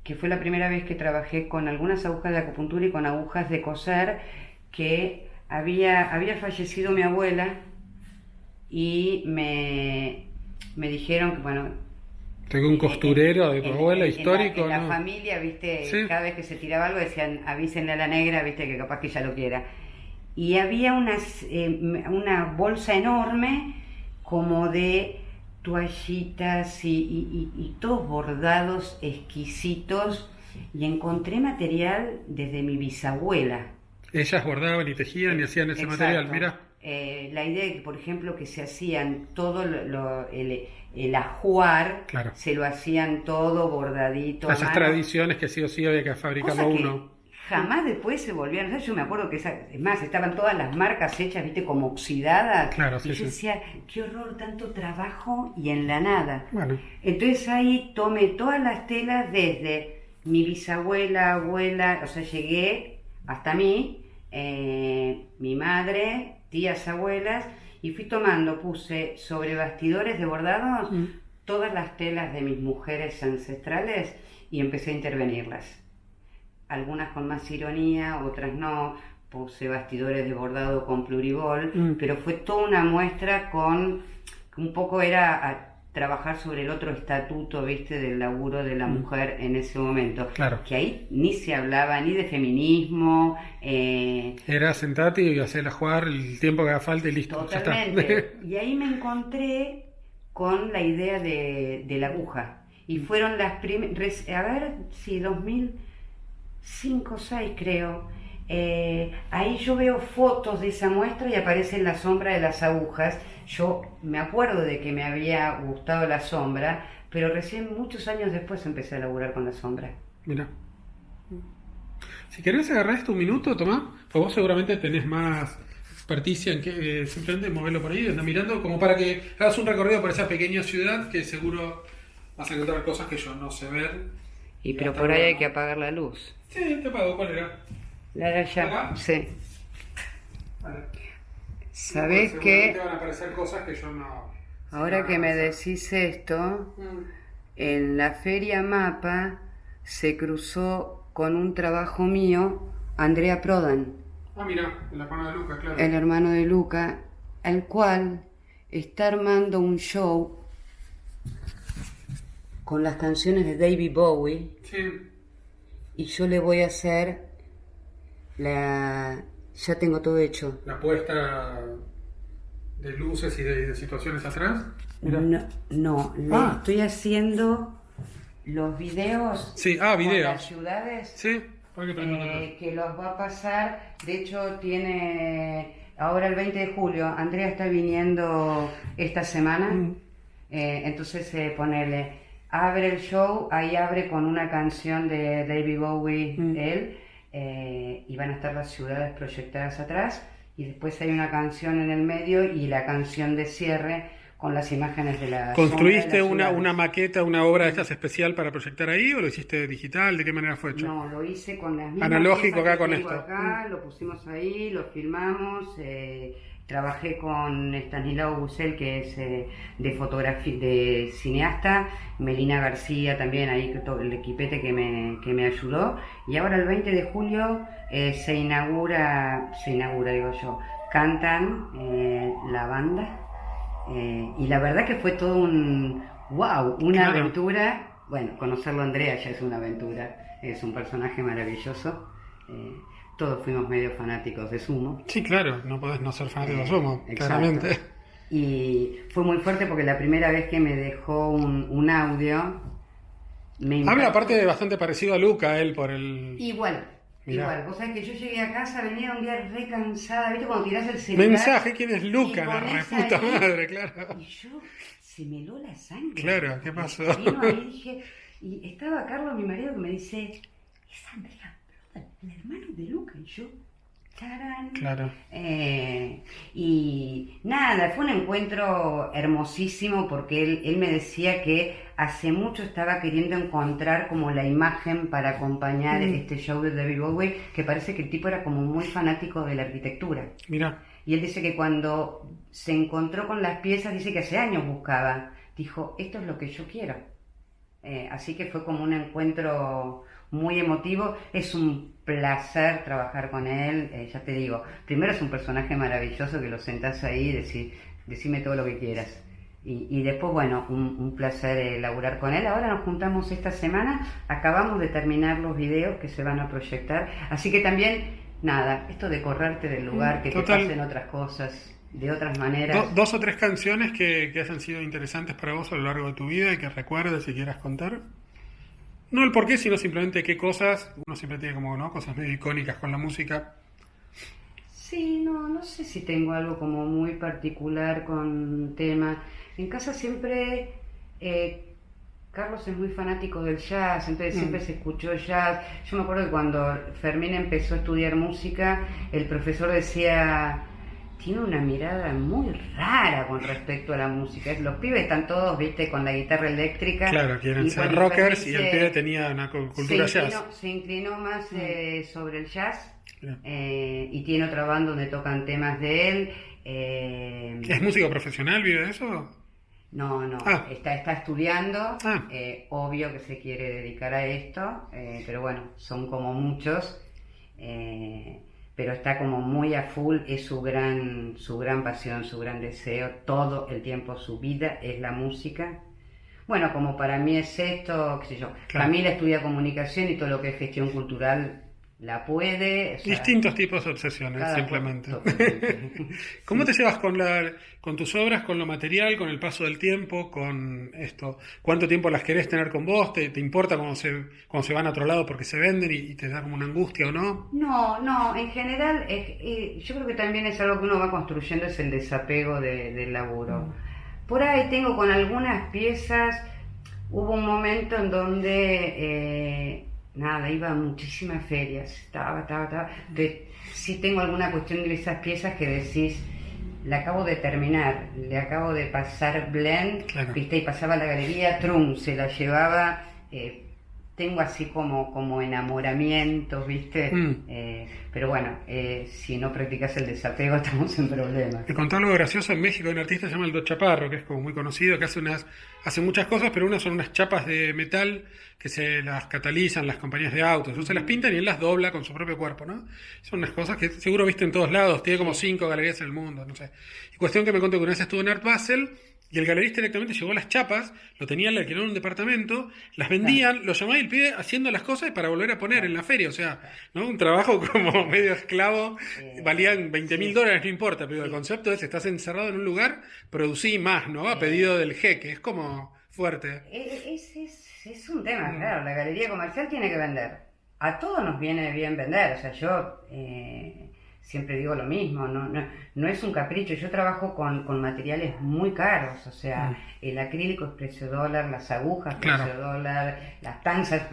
que fue la primera vez que trabajé con algunas agujas de acupuntura y con agujas de coser, que había fallecido mi abuela y me dijeron que, bueno... Tengo un costurero de tu abuela histórico, en la ¿no? familia, viste, Sí. Cada vez que se tiraba algo decían, avísenle a la negra, viste, que capaz que ella lo quiera. Y había una bolsa enorme como de toallitas y todos bordados exquisitos, y encontré material desde mi bisabuela. Ellas bordaban y tejían y hacían ese Exacto. material, mira. La idea de que, por ejemplo, que se hacían todo el ajuar, Claro. se lo hacían todo bordadito. a Esas mano. tradiciones que sí o sí había que fabricarlo Cosa que uno. jamás después se volvieron. ¿Sabes? Yo me acuerdo que es más, estaban todas las marcas hechas, viste, como oxidadas. Claro, y sí, yo sí. decía, qué horror, tanto trabajo y en la nada. Bueno, Entonces ahí tomé todas las telas desde mi bisabuela, abuela, o sea, llegué hasta mí, mi madre, tías, abuelas, y fui tomando, puse sobre bastidores de bordados todas las telas de mis mujeres ancestrales y empecé a intervenirlas. Algunas con más ironía, otras no. Puse bastidores de bordado con pluribol, pero fue toda una muestra con... Un poco era a trabajar sobre el otro estatuto, viste, del laburo de la mujer en ese momento. Claro. Que ahí ni se hablaba ni de feminismo. era sentate y hacerla jugar el tiempo que haga falta y listo. Ya está. Totalmente. Y ahí me encontré con la idea de la aguja. Y fueron las primeras, a ver, sí, 2005 o 6 creo. Ahí yo veo fotos de esa muestra y aparece la sombra de las agujas. Yo me acuerdo de que me había gustado la sombra, pero recién muchos años después empecé a laburar con la sombra. Mira. Si querés agarrar esto un minuto, Tomá, pues vos seguramente tenés más experticia en que simplemente moverlo por ahí, anda mirando, como para que hagas un recorrido por esa pequeña ciudad que seguro vas a encontrar cosas que yo no sé ver. Y pero por ahí hay que apagar la luz. Sí, te pago, ¿cuál era? La de allá, ¿Acá? sí. Vale. ¿Sabés Seguramente qué? van a aparecer cosas que yo no... Ahora que me decís esto, en la Feria Mapa se cruzó con un trabajo mío Andrea Prodan, Ah, mira, el hermano de Lucas, claro. el hermano de Luca, el cual está armando un show con las canciones de David Bowie, Sí, y yo le voy a hacer ya tengo todo hecho. la puesta de luces y de situaciones atrás. Mira. No, le Ah. estoy haciendo los videos Sí, con videos. las ciudades. Sí, ¿para qué prendo atrás? Que los va a pasar. De hecho, tiene ahora el 20 de julio. Andrea está viniendo esta semana. Entonces, ponele, abre el show, ahí abre con una canción de David Bowie, él, y van a estar las ciudades proyectadas atrás. Y después hay una canción en el medio y la canción de cierre con las imágenes de la ¿Construiste sombra de las una ciudades. maqueta, una obra de estas especial para proyectar ahí o lo hiciste digital? ¿De qué manera fue hecho? No, lo hice con las mismas Analógico piezas acá que con tengo esto. acá, lo pusimos ahí, lo filmamos, trabajé con Stanislao Bucel, que es de fotografía, de cineasta, Melina García también, ahí todo el equipete que me ayudó. Y ahora el 20 de julio se inaugura digo yo, cantan la banda. Y la verdad que fue todo una aventura. Bueno, conocerlo a Andrea ya es una aventura, es un personaje maravilloso. Todos fuimos medio fanáticos de Sumo. Sí, claro, no podés no ser fanático de Sumo, claramente. Y fue muy fuerte porque la primera vez que me dejó un audio, me impactó. Habla aparte bastante parecido a Luca, él por el... Igual. Vos sabés que yo llegué a casa, venía un día re cansada, ¿viste? Cuando tirás el celular. Mensaje, ¿quién es Luca? La reputa madre, claro. Y yo, se me heló la sangre. Claro, ¿qué pasó? Ahí dije, y estaba Carlos, mi marido, que me dice, es Andrea, el hermano de Luca, y yo, ¡tarán! Claro. Y nada, fue un encuentro hermosísimo porque él me decía que hace mucho estaba queriendo encontrar como la imagen para acompañar este show de David Bowie, que parece que el tipo era como muy fanático de la arquitectura. Mira. Y él dice que cuando se encontró con las piezas, dice que hace años buscaba, dijo, esto es lo que yo quiero. Así que fue como un encuentro muy emotivo. Es un placer trabajar con él, ya te digo, primero es un personaje maravilloso que lo sentás ahí y decís, decime todo lo que quieras. Y después, bueno, un placer laburar con él. Ahora nos juntamos esta semana, acabamos de terminar los videos que se van a proyectar, así que también, nada, esto de correrte del lugar, que Total. te pasen otras cosas, de otras maneras. Dos o tres canciones que hayan sido interesantes para vos a lo largo de tu vida y que recuerdes y quieras contar. No el por qué, sino simplemente qué cosas. Uno siempre tiene como, ¿no?, cosas medio icónicas con la música. Sí, no sé si tengo algo como muy particular con tema. En casa siempre, Carlos es muy fanático del jazz, entonces siempre se escuchó jazz. Yo me acuerdo que cuando Fermín empezó a estudiar música, el profesor decía, tiene una mirada muy rara con respecto a la música. Los pibes están todos, viste, con la guitarra eléctrica. Claro, quieren ser cuando rockers Fermín y el pibe tenía una cultura jazz. Se inclinó más sobre el jazz. Y tiene otra banda donde tocan temas de él. ¿Es músico profesional? ¿Vive de eso? No, está estudiando, obvio que se quiere dedicar a esto, pero bueno, son como muchos, pero está como muy a full, es su gran pasión, su gran deseo, todo el tiempo su vida es la música. Bueno, como para mí es esto, qué sé yo, Claro. Camila estudia comunicación y todo lo que es gestión cultural la puede. O sea, Distintos tipos de obsesiones, simplemente. Totalmente. ¿Cómo te llevas con tus obras, con lo material, con el paso del tiempo, con esto? ¿Cuánto tiempo las querés tener con vos? ¿Te importa cuando se van a otro lado porque se venden y te da como una angustia o no? No, en general, yo creo que también es algo que uno va construyendo, es el desapego del laburo. Por ahí tengo con algunas piezas, hubo un momento en donde... iba a muchísimas ferias, estaba. Sí tengo alguna cuestión de esas piezas que decís, la acabo de terminar, le acabo de pasar blend, Claro. viste, y pasaba a la galería, trum, se la llevaba, tengo así como enamoramientos, viste, pero bueno, si no practicas el desapego estamos en problemas. Te contó algo gracioso. En México hay un artista que se llama Aldo Chaparro, que es como muy conocido, que hace muchas cosas, pero unas son unas chapas de metal que se las catalizan las compañías de autos. Entonces las pintan y él las dobla con su propio cuerpo, ¿no? Son unas cosas que seguro viste en todos lados, tiene como 5 galerías en el mundo, no sé. Y cuestión que me contó que una vez estuvo en Art Basel y el galerista directamente llevó las chapas, lo tenían, le alquilaron un departamento, las vendían, lo llamaba y el pibe haciendo las cosas para volver a poner en la feria, o sea, ¿no? Un trabajo como medio esclavo, valían $20,000, no importa, pero el concepto es, estás encerrado en un lugar, producí más, ¿no? A pedido del jeque, es como fuerte. Es un tema, claro, la galería comercial tiene que vender. A todos nos viene bien vender, o sea, yo siempre digo lo mismo, no es un capricho, yo trabajo con materiales muy caros, o sea, el acrílico es precio dólar, las agujas precio dólar, las tanzas,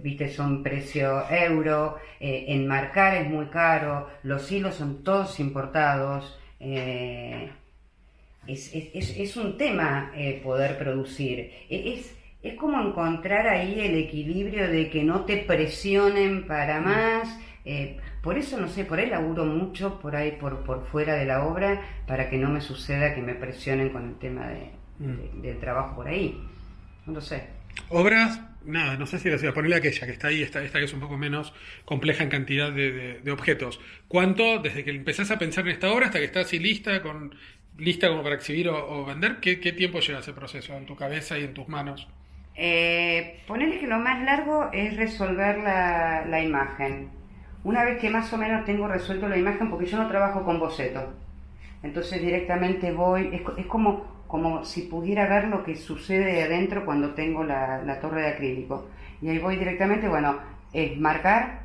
viste, son precio euro, enmarcar es muy caro, los hilos son todos importados, es un tema poder producir, es como encontrar ahí el equilibrio de que no te presionen para más, Por eso, no sé, por ahí laburo mucho, por ahí por fuera de la obra, para que no me suceda que me presionen con el tema del trabajo por ahí. No lo sé. Obras, nada, no sé si decía, ponerle aquella que está ahí, esta que es un poco menos compleja en cantidad de objetos. ¿Cuánto, desde que empezás a pensar en esta obra hasta que estás así lista como para exhibir o vender, qué tiempo lleva ese proceso en tu cabeza y en tus manos? Ponerle que lo más largo es resolver la imagen. Una vez que más o menos tengo resuelto la imagen, porque yo no trabajo con boceto, entonces directamente voy, es como si pudiera ver lo que sucede adentro cuando tengo la torre de acrílico. Y ahí voy directamente, bueno, es marcar,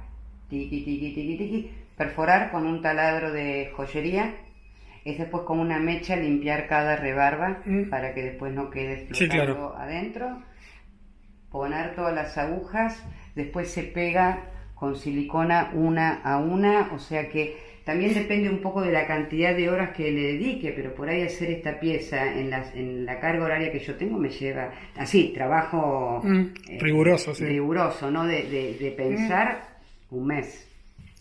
tiqui, tiqui, tiqui, tiqui, perforar con un taladro de joyería, es después con una mecha limpiar cada rebarba para que después no quede flotando Sí, claro. adentro, poner todas las agujas, después se pega con silicona una a una, o sea que también depende un poco de la cantidad de horas que le dedique, pero por ahí hacer esta pieza en la carga horaria que yo tengo me lleva, así, trabajo Riguroso, sí. riguroso, ¿no? De pensar un mes.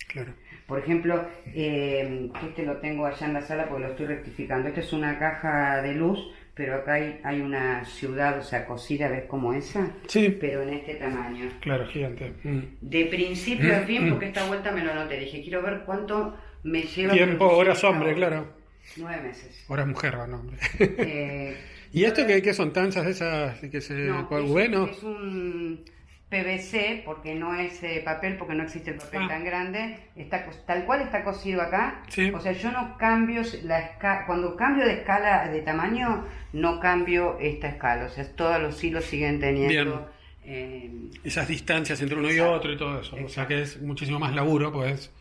Claro. Por ejemplo, este lo tengo allá en la sala porque lo estoy rectificando. Esta es una caja de luz, pero acá hay una ciudad, o sea, cosida, ¿ves como esa? Sí. Pero en este tamaño. Claro, gigante. De principio a fin, porque esta vuelta me lo anoté. Dije, quiero ver cuánto me lleva. Tiempo, horas hombre, claro. 9 meses. Horas mujer, no, hombre. Eh, ¿Y esto qué son tanzas esas que se no, bueno? es un PVC, porque no es papel, porque no existe el papel tan grande. Está tal cual está cosido acá. Sí. O sea, yo no cambio cuando cambio de escala de tamaño, no cambio esta escala. O sea, todos los hilos siguen teniendo. Esas distancias entre uno y otro y todo eso. Exacto. O sea que es muchísimo más laburo, pues.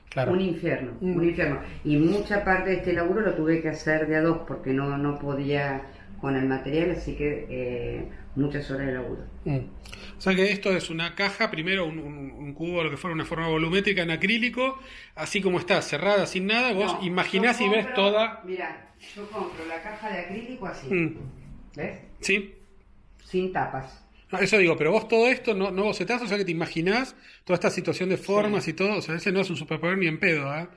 Claro. Un infierno, un infierno. Y mucha parte de este laburo lo tuve que hacer de a dos porque no podía con el material, así que muchas horas de laburo. O sea que esto es una caja, primero un cubo, lo que fuera una forma volumétrica en acrílico, así como está, cerrada, sin nada, vos imaginás y ves toda... Mirá, yo compro la caja de acrílico así, ¿ves? Sí. Sin tapas. No, eso digo, pero vos todo esto no bocetás, o sea que te imaginás toda esta situación de formas y todo, o sea, ese no es un superpoder ni en pedo, ¿eh?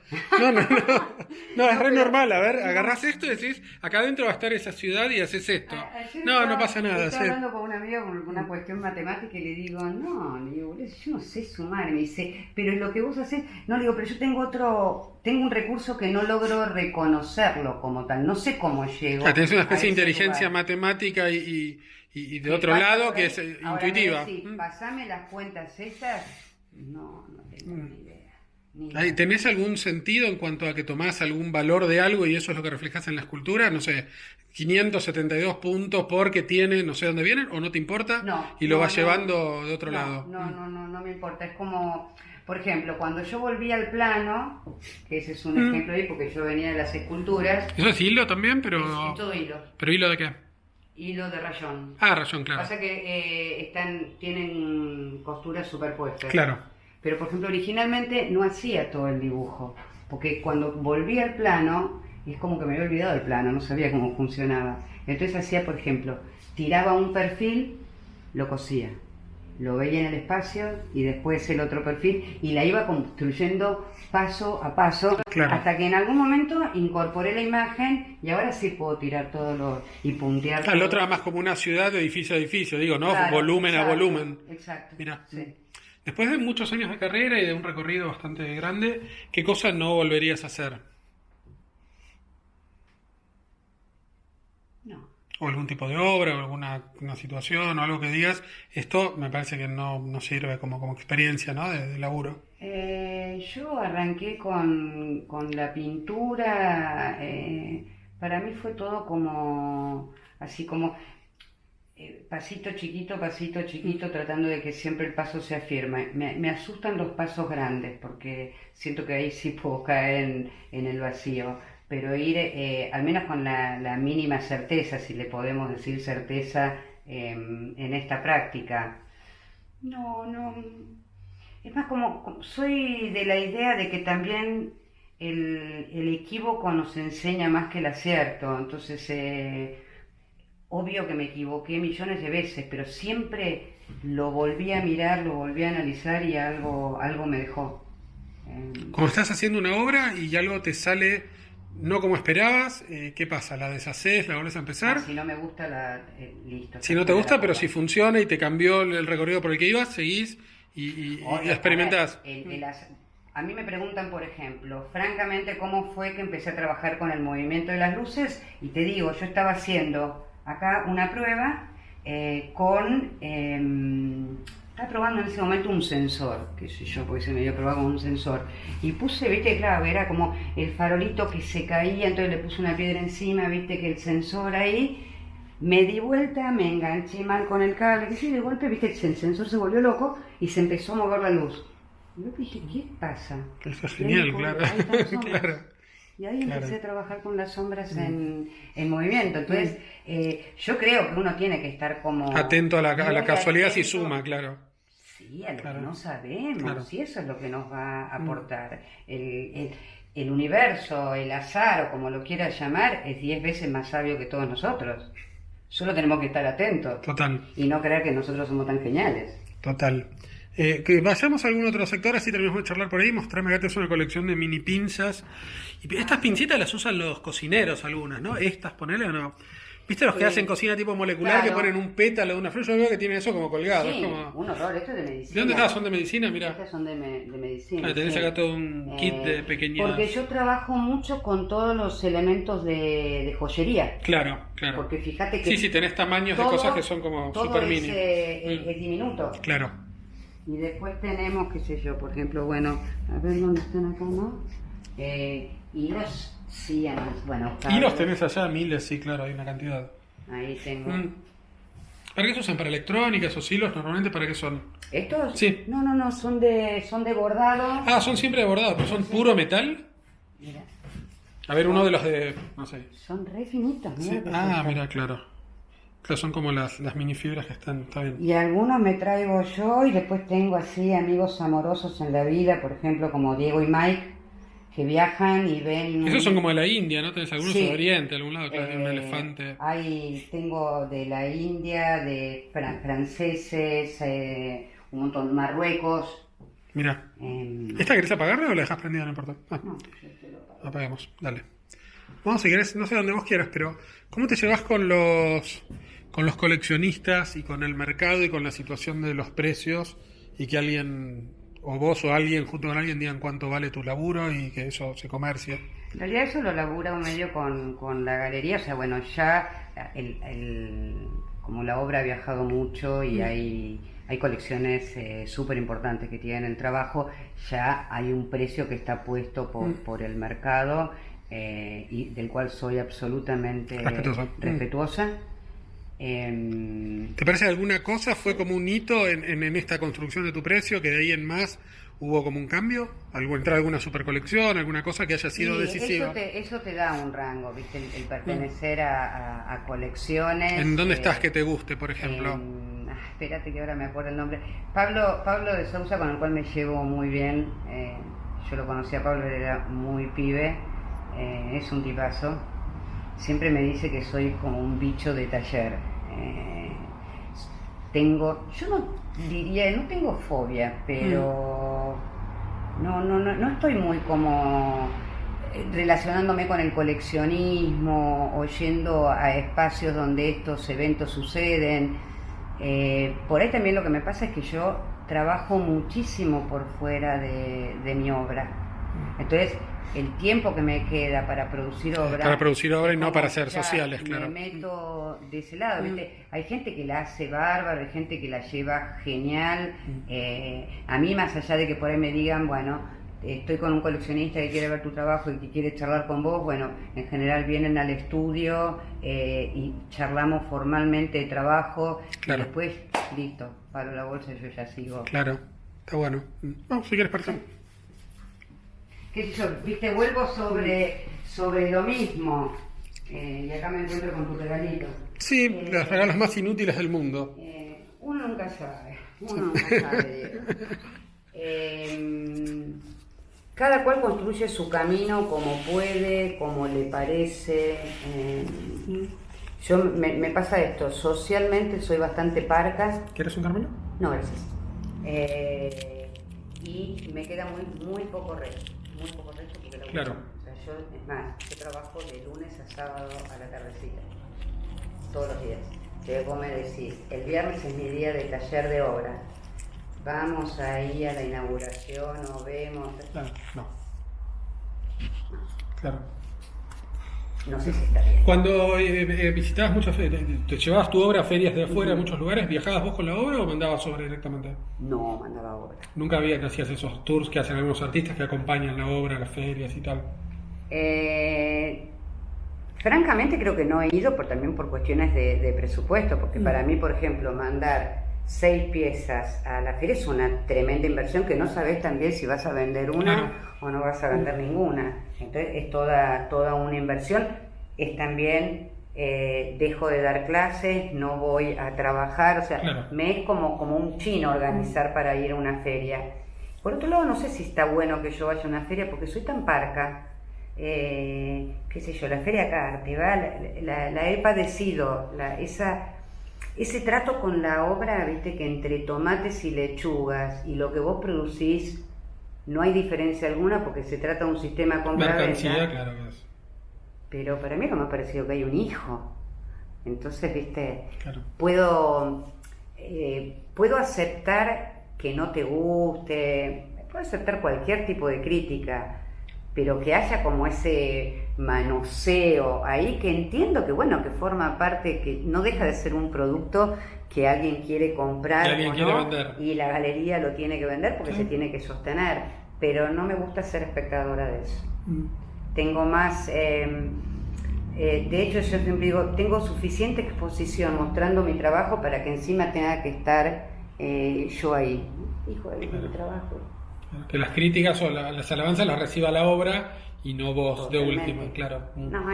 No, es re normal, a ver, agarrás esto y decís, acá adentro va a estar esa ciudad y haces esto. No pasa nada. Estaba hablando con una amiga con una cuestión matemática y le digo, yo no sé sumar, me dice, pero lo que vos haces, no, le digo, pero yo tengo un recurso que no logro reconocerlo como tal, no sé cómo llego. Tenés una especie de inteligencia matemática y de otro lado que es intuitiva. Pasame las cuentas esas, no tengo ni idea. ¿Tenés algún sentido en cuanto a que tomás algún valor de algo y eso es lo que reflejas en la escultura? No sé, 572 puntos porque tiene, no sé dónde vienen, o no te importa, y lo vas llevando de otro lado. No me importa, es como... Por ejemplo, cuando yo volví al plano, que ese es un ejemplo ahí, porque yo venía de las esculturas... ¿Eso es hilo también? Pero es todo hilo. ¿Pero hilo de qué? Hilo de rayón. Rayón, claro. Pasa que tienen costuras superpuestas. Claro. Pero, por ejemplo, originalmente no hacía todo el dibujo, porque cuando volví al plano, es como que me había olvidado del plano, no sabía cómo funcionaba. Entonces hacía, por ejemplo, tiraba un perfil, lo cosía, lo veía en el espacio y después el otro perfil y la iba construyendo paso a paso, hasta que en algún momento incorporé la imagen y ahora sí puedo tirar y puntear. El otro era más como una ciudad de edificio a edificio, digo, ¿no? Claro, volumen a volumen. Exacto. Mirá. Sí. Después de muchos años de carrera y de un recorrido bastante grande, ¿qué cosas no volverías a hacer? No. O algún tipo de obra, o alguna una situación, o algo que digas, esto me parece que no sirve como experiencia, ¿no? De laburo. Yo arranqué con la pintura, para mí fue todo como, así como pasito chiquito, tratando de que siempre el paso sea firme. Me asustan los pasos grandes, porque siento que ahí sí puedo caer en el vacío. Pero ir, al menos con la mínima certeza, si le podemos decir certeza, en esta práctica. No. Es más como soy de la idea de que también el equívoco nos enseña más que el acierto. Entonces, obvio que me equivoqué millones de veces, pero siempre lo volví a mirar, lo volví a analizar y algo me dejó. Cuando estás haciendo una obra y algo te sale no como esperabas, ¿qué pasa? ¿La deshaces? ¿La volvés a empezar? Si no me gusta, listo. Si no te gusta, pero si funciona y te cambió el recorrido por el que ibas, seguís y experimentás. A mí me preguntan, por ejemplo, francamente, cómo fue que empecé a trabajar con el movimiento de las luces, y te digo, yo estaba haciendo acá una prueba estaba probando en ese momento un sensor, qué sé yo, porque se me dio a probar con un sensor, y puse, viste, claro, era como el farolito que se caía, entonces le puse una piedra encima, viste, que el sensor ahí, me di vuelta, me enganché mal con el cable, que sí, de golpe, viste, el sensor se volvió loco y se empezó a mover la luz. Y yo dije, ¿qué pasa? Eso es genial, claro. Claro. Y ahí empecé a trabajar con las sombras en movimiento. Entonces, yo creo que uno tiene que estar como... atento a la casualidad si atento, suma, claro. Sí, a lo que no sabemos. Y eso es lo que nos va a aportar. El universo, el azar, o como lo quieras llamar, es 10 veces más sabio que todos nosotros. Solo tenemos que estar atentos. Total. Y no creer que nosotros somos tan geniales. Total. Que vayamos a algún otro sector, así terminamos de charlar por ahí. Mostrame acá, tenés una colección de mini pinzas. Y estas pincitas las usan los cocineros algunas, ¿no? Estas, ponele o no. ¿Viste los que hacen cocina tipo molecular, que ponen un pétalo de una flor? Yo veo que tienen eso como colgado. Sí, es como... un horror, esto es de medicina. ¿De dónde estás? ¿Son de medicina? Mirá. Estas son de medicina. Tenés acá todo un kit de pequeñas... Porque yo trabajo mucho con todos los elementos de joyería. Claro. Porque fíjate que... Sí, tenés tamaños de cosas que son como super mini. Es diminuto. Claro. Y después tenemos, qué sé yo, por ejemplo, bueno, a ver dónde están acá, ¿no? Hilos, sí, además, bueno. Hilos tenés allá, miles, sí, claro, hay una cantidad. Ahí tengo. ¿Para qué se usan? ¿Para electrónica esos hilos? ¿Normalmente para qué son? ¿Estos? Sí. No, son de bordado. Ah, son siempre de bordado, pero son puro metal. Mira. A ver, uno de los de, no sé. Son re finitos, mira. Sí. Mira, claro. Claro, son como las minifibras que están, está bien. Y algunos me traigo yo, y después tengo así amigos amorosos en la vida, por ejemplo, como Diego y Mike, que viajan y ven... Esos son como de la India, ¿no? Tenés algunos de Oriente, algún lado, claro, un elefante. Tengo de la India, de franceses, un montón de Marruecos. Mira. ¿Esta querés apagarla o la dejás prendida? No importa. No, yo te lo apago. Apaguemos, dale. Vamos, si querés, no sé dónde vos quieras, pero ¿cómo te llevas con los coleccionistas y con el mercado y con la situación de los precios, y que alguien, o vos o alguien junto con alguien, digan cuánto vale tu laburo y que eso se comercie? En realidad eso lo labura un medio con la galería, o sea, bueno, ya como la obra ha viajado mucho y hay colecciones súper importantes que tienen el trabajo, ya hay un precio que está puesto por el mercado, y del cual soy absolutamente respetuosa. ¿Te parece que alguna cosa fue como un hito en esta construcción de tu precio, que de ahí en más hubo como un cambio? ¿Entrar alguna supercolección, alguna cosa que haya sido decisiva? Eso te da un rango, ¿viste? El pertenecer a colecciones. ¿En dónde estás que te guste, por ejemplo? Espérate que ahora me acuerdo el nombre. Pablo de Sousa, con el cual me llevo muy bien. Yo lo conocí a Pablo, era muy pibe. Es un tipazo. Siempre me dice que soy como un bicho de taller. Yo no diría, no tengo fobia, pero no estoy muy como relacionándome con el coleccionismo o yendo a espacios donde estos eventos suceden. Por ahí también lo que me pasa es que yo trabajo muchísimo por fuera de mi obra. Entonces, el tiempo que me queda para producir obra... Para producir obra y no para hacer sociales, claro. Me meto de ese lado, ¿viste? Hay gente que la hace bárbaro, hay gente que la lleva genial. A mí, más allá de que por ahí me digan, bueno, estoy con un coleccionista que quiere ver tu trabajo y que quiere charlar con vos, bueno, en general vienen al estudio y charlamos formalmente de trabajo. Claro. Y después, listo, paro la bolsa y yo ya sigo. Claro, está bueno. Vamos, si quieres partir. ¿Qué sé yo? Viste, vuelvo sobre lo mismo. Y acá me encuentro con tu regalito. Sí, los regalos más inútiles del mundo. Uno nunca sabe. Cada cual construye su camino como puede, como le parece. Yo me pasa esto. Socialmente soy bastante parca. ¿Quieres un caramelo? No, gracias. y me queda muy poco resto porque lo Claro. o sea, es más, yo trabajo de lunes a sábado a la tardecita, todos los días. Entonces vos me decís, el viernes es mi día de taller de obra, vamos ahí a la inauguración o vemos... Claro, no. Claro. No sé si está bien. Cuando visitabas muchas ferias, ¿te llevabas tu obra a ferias de afuera a muchos lugares? ¿Viajabas vos con la obra o mandabas obra directamente? No, mandaba obra. Nunca había que hacías esos tours que hacen algunos artistas que acompañan la obra a las ferias y tal. Francamente creo que no he ido también por cuestiones de presupuesto, porque para mí, por ejemplo, mandar 6 piezas a la feria es una tremenda inversión que no sabes también si vas a vender una o no vas a vender ninguna. Entonces es toda una inversión. Es también, dejo de dar clases, no voy a trabajar, o sea, Claro. me es como un chino organizar para ir a una feria. Por otro lado, no sé si está bueno que yo vaya a una feria porque soy tan parca. Qué sé yo, la feria Carti, la he padecido, ese trato con la obra, viste, que entre tomates y lechugas y lo que vos producís no hay diferencia alguna porque se trata de un sistema Mercancía, compra-venta, claro que es. pero para mí no me ha parecido que hay un hijo. Entonces, viste, Claro. puedo aceptar que no te guste, puedo aceptar cualquier tipo de crítica, pero que haya como ese manoseo ahí, que entiendo que bueno, que forma parte, que no deja de ser un producto que alguien quiere comprar Que alguien quiere vender. y la galería lo tiene que vender porque se tiene que sostener, pero no me gusta ser espectadora de eso. Tengo más, de hecho yo siempre digo, tengo suficiente exposición mostrando mi trabajo para que encima tenga que estar yo ahí. Hijo de mi trabajo. Que las críticas o las alabanzas las reciba la obra y no vos Totalmente. de última, claro. No,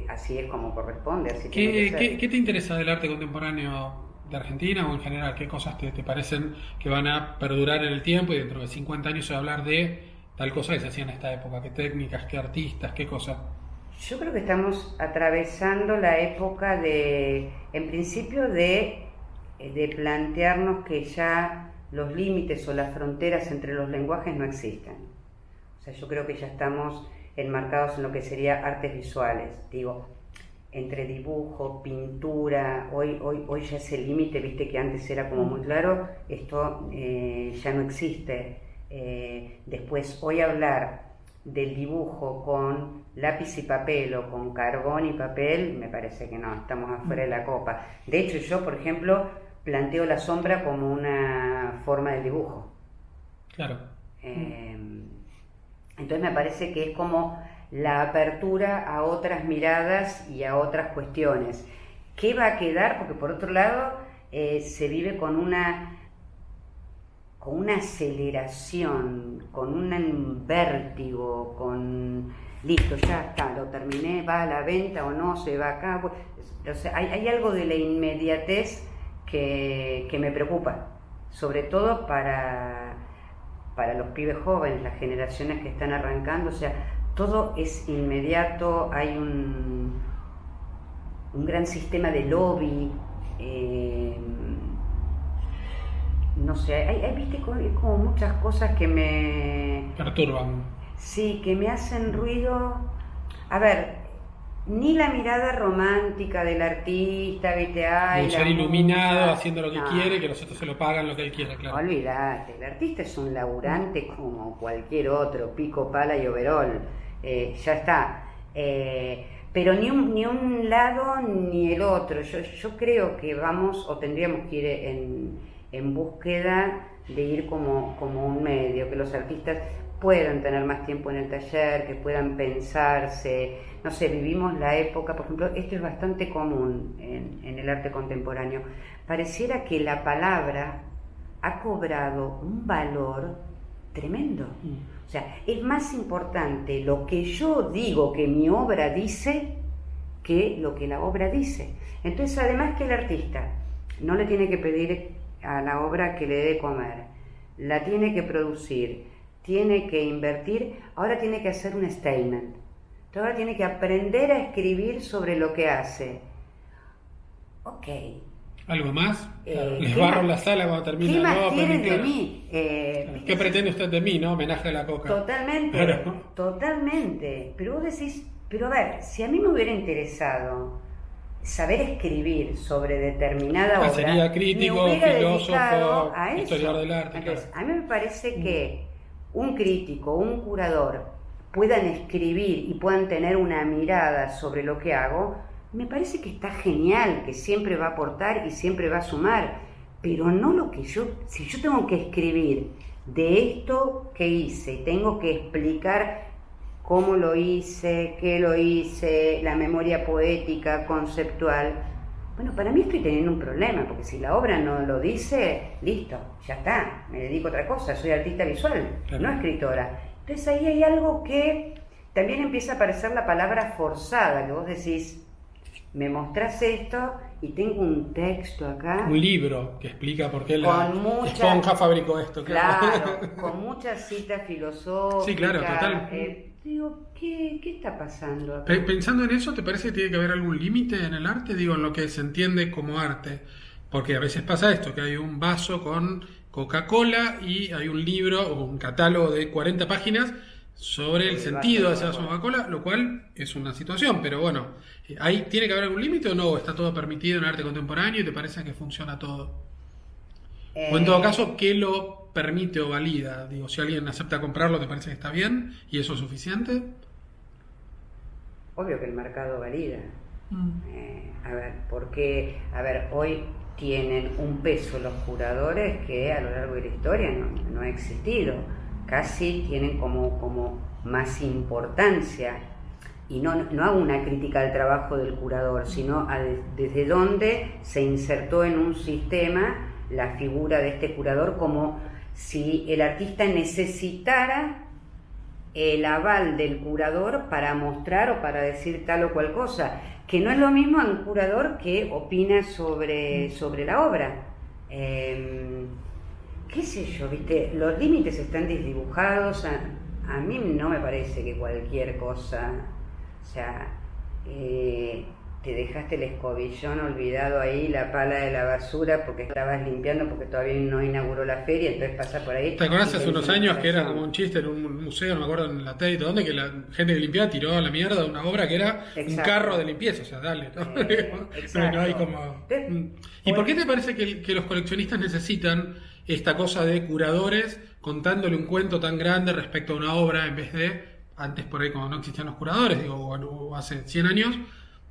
así es como corresponde, así ¿Qué, tiene que ser. qué te interesa del arte contemporáneo de Argentina o en general? ¿Qué cosas te parecen que van a perdurar en el tiempo y dentro de 50 años se va a hablar de tal cosa que se hacía en esta época? ¿Qué técnicas, qué artistas, qué cosas? Yo creo que estamos atravesando la época en principio de plantearnos que ya los límites o las fronteras entre los lenguajes no existen. O sea, yo creo que ya estamos enmarcados en lo que sería artes visuales. Digo, entre dibujo, pintura, hoy ya ese límite, viste que antes era como muy claro, esto ya no existe. Después, hoy hablar del dibujo con lápiz y papel o con carbón y papel, me parece que no, estamos afuera de la copa. De hecho, yo, por ejemplo, planteo la sombra como una forma de dibujo. Claro. Entonces me parece que es como la apertura a otras miradas y a otras cuestiones. ¿Qué va a quedar? Porque por otro lado se vive con una aceleración, con un vértigo, con listo, ya está, lo terminé, va a la venta o no, se va acá. O sea, hay algo de la inmediatez que me preocupa, sobre todo para los pibes jóvenes, las generaciones que están arrancando. O sea, todo es inmediato, hay un gran sistema de lobby, no sé, hay viste como muchas cosas que me Perturban. sí, que me hacen ruido. A ver, ni la mirada romántica del artista, viste, ay, Un la ser iluminado, musa. haciendo lo que No. quiere, que los otros se lo pagan lo que él quiere, claro. Olvídate, el artista es un laburante como cualquier otro, pico, pala y overol, ya está. Pero ni un lado ni el otro. Yo creo que vamos o tendríamos que ir en búsqueda de ir como un medio, que los artistas puedan tener más tiempo en el taller, que puedan pensarse. No sé, vivimos la época, por ejemplo, esto es bastante común en el arte contemporáneo. Pareciera que la palabra ha cobrado un valor tremendo. O sea, es más importante lo que yo digo que mi obra dice que lo que la obra dice. Entonces, además que el artista no le tiene que pedir a la obra que le dé de comer, la tiene que producir, tiene que invertir, ahora tiene que hacer un statement. Entonces ahora tiene que aprender a escribir sobre lo que hace. Ok, ¿Algo más? Les ¿qué barro más- la sala cuando termina. ¿Qué más No, quieren de claro. mí? ¿Qué pretende usted de mí, no? Homenaje a la coca. Totalmente, Claro. totalmente. Pero vos decís, pero a ver, si a mí me hubiera interesado saber escribir sobre determinada obra, Sería crítico, me hubiera filósofo, dedicado a eso. historiador del arte. Entonces, Claro. a mí me parece que un crítico, un curador, puedan escribir y puedan tener una mirada sobre lo que hago, me parece que está genial, que siempre va a aportar y siempre va a sumar, pero no lo que si yo tengo que escribir de esto que hice y tengo que explicar cómo lo hice, qué lo hice, la memoria poética, conceptual, bueno, para mí estoy teniendo un problema, porque si la obra no lo dice, listo, ya está, me dedico a otra cosa, soy artista visual, Claro. no escritora. Entonces ahí hay algo que también empieza a aparecer la palabra forzada, que vos decís, me mostrás esto y tengo un texto acá. Un libro que explica por qué la Con mucha- esponja fabricó esto. Claro, con muchas citas filosóficas. Sí, claro, total. Digo, ¿qué está pasando acá? Pensando en eso, ¿te parece que tiene que haber algún límite en el arte? Digo, en lo que se entiende como arte. Porque a veces pasa esto, que hay un vaso con Coca-Cola y hay un libro o un catálogo de 40 páginas sobre el sentido de ese vaso de Coca-Cola, lo cual es una situación, pero bueno, ¿ahí tiene que haber algún límite o no? ¿Está todo permitido en el arte contemporáneo y te parece que funciona todo? O en todo caso, ¿qué lo permite o valida? Digo, si alguien acepta comprarlo, ¿te parece que está bien y eso es suficiente? Obvio que el mercado valida. Porque hoy tienen un peso los curadores que a lo largo de la historia no ha existido. Casi tienen como más importancia. Y no hago una crítica al trabajo del curador, sino desde dónde se insertó en un sistema la figura de este curador, como si el artista necesitara el aval del curador para mostrar o para decir tal o cual cosa, que no es lo mismo a un curador que opina sobre la obra. Qué sé yo, ¿viste? Los límites están desdibujados, a mí no me parece que cualquier cosa, o sea, te dejaste el escobillón olvidado ahí, la pala de la basura, porque estabas limpiando, porque todavía no inauguró la feria, entonces pasás por ahí. ¿Te acordás hace unos años que era razón. como un chiste en un museo, no me acuerdo, en la Tate, donde que la gente que limpiaba tiró a la mierda una obra que era un Exacto. carro de limpieza? O sea, dale, ¿no? Exacto. No hay como... ¿Y por qué te parece que los coleccionistas necesitan esta cosa de curadores contándole un cuento tan grande respecto a una obra en vez de, antes por ahí cuando no existían los curadores, digo, o hace 100 años,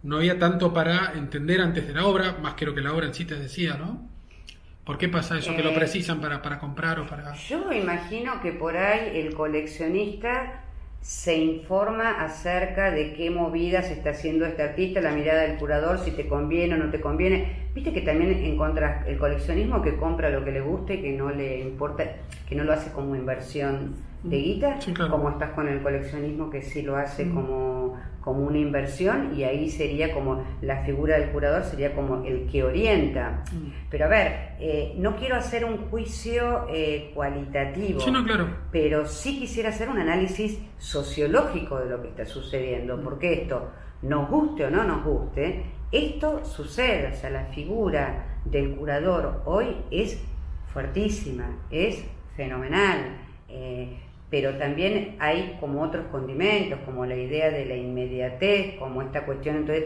no había tanto para entender antes de la obra, más que lo que la obra en sí te decía, ¿no? ¿Por qué pasa eso? ¿Que lo precisan para comprar o para...? Yo imagino que por ahí el coleccionista se informa acerca de qué movidas está haciendo este artista, la mirada del curador, si te conviene o no te conviene. Viste que también encontrás el coleccionismo que compra lo que le gusta y que no le importa, que no lo hace como inversión de guita, Sí, claro. como estás con el coleccionismo que sí lo hace como una inversión, y ahí sería como la figura del curador, sería como el que orienta. Pero a ver, no quiero hacer un juicio cualitativo, Sí, no, claro. pero sí quisiera hacer un análisis sociológico de lo que está sucediendo, porque esto, nos guste o no nos guste, esto sucede. O sea, la figura del curador hoy es fuertísima, es fenomenal, pero también hay como otros condimentos, como la idea de la inmediatez, como esta cuestión. Entonces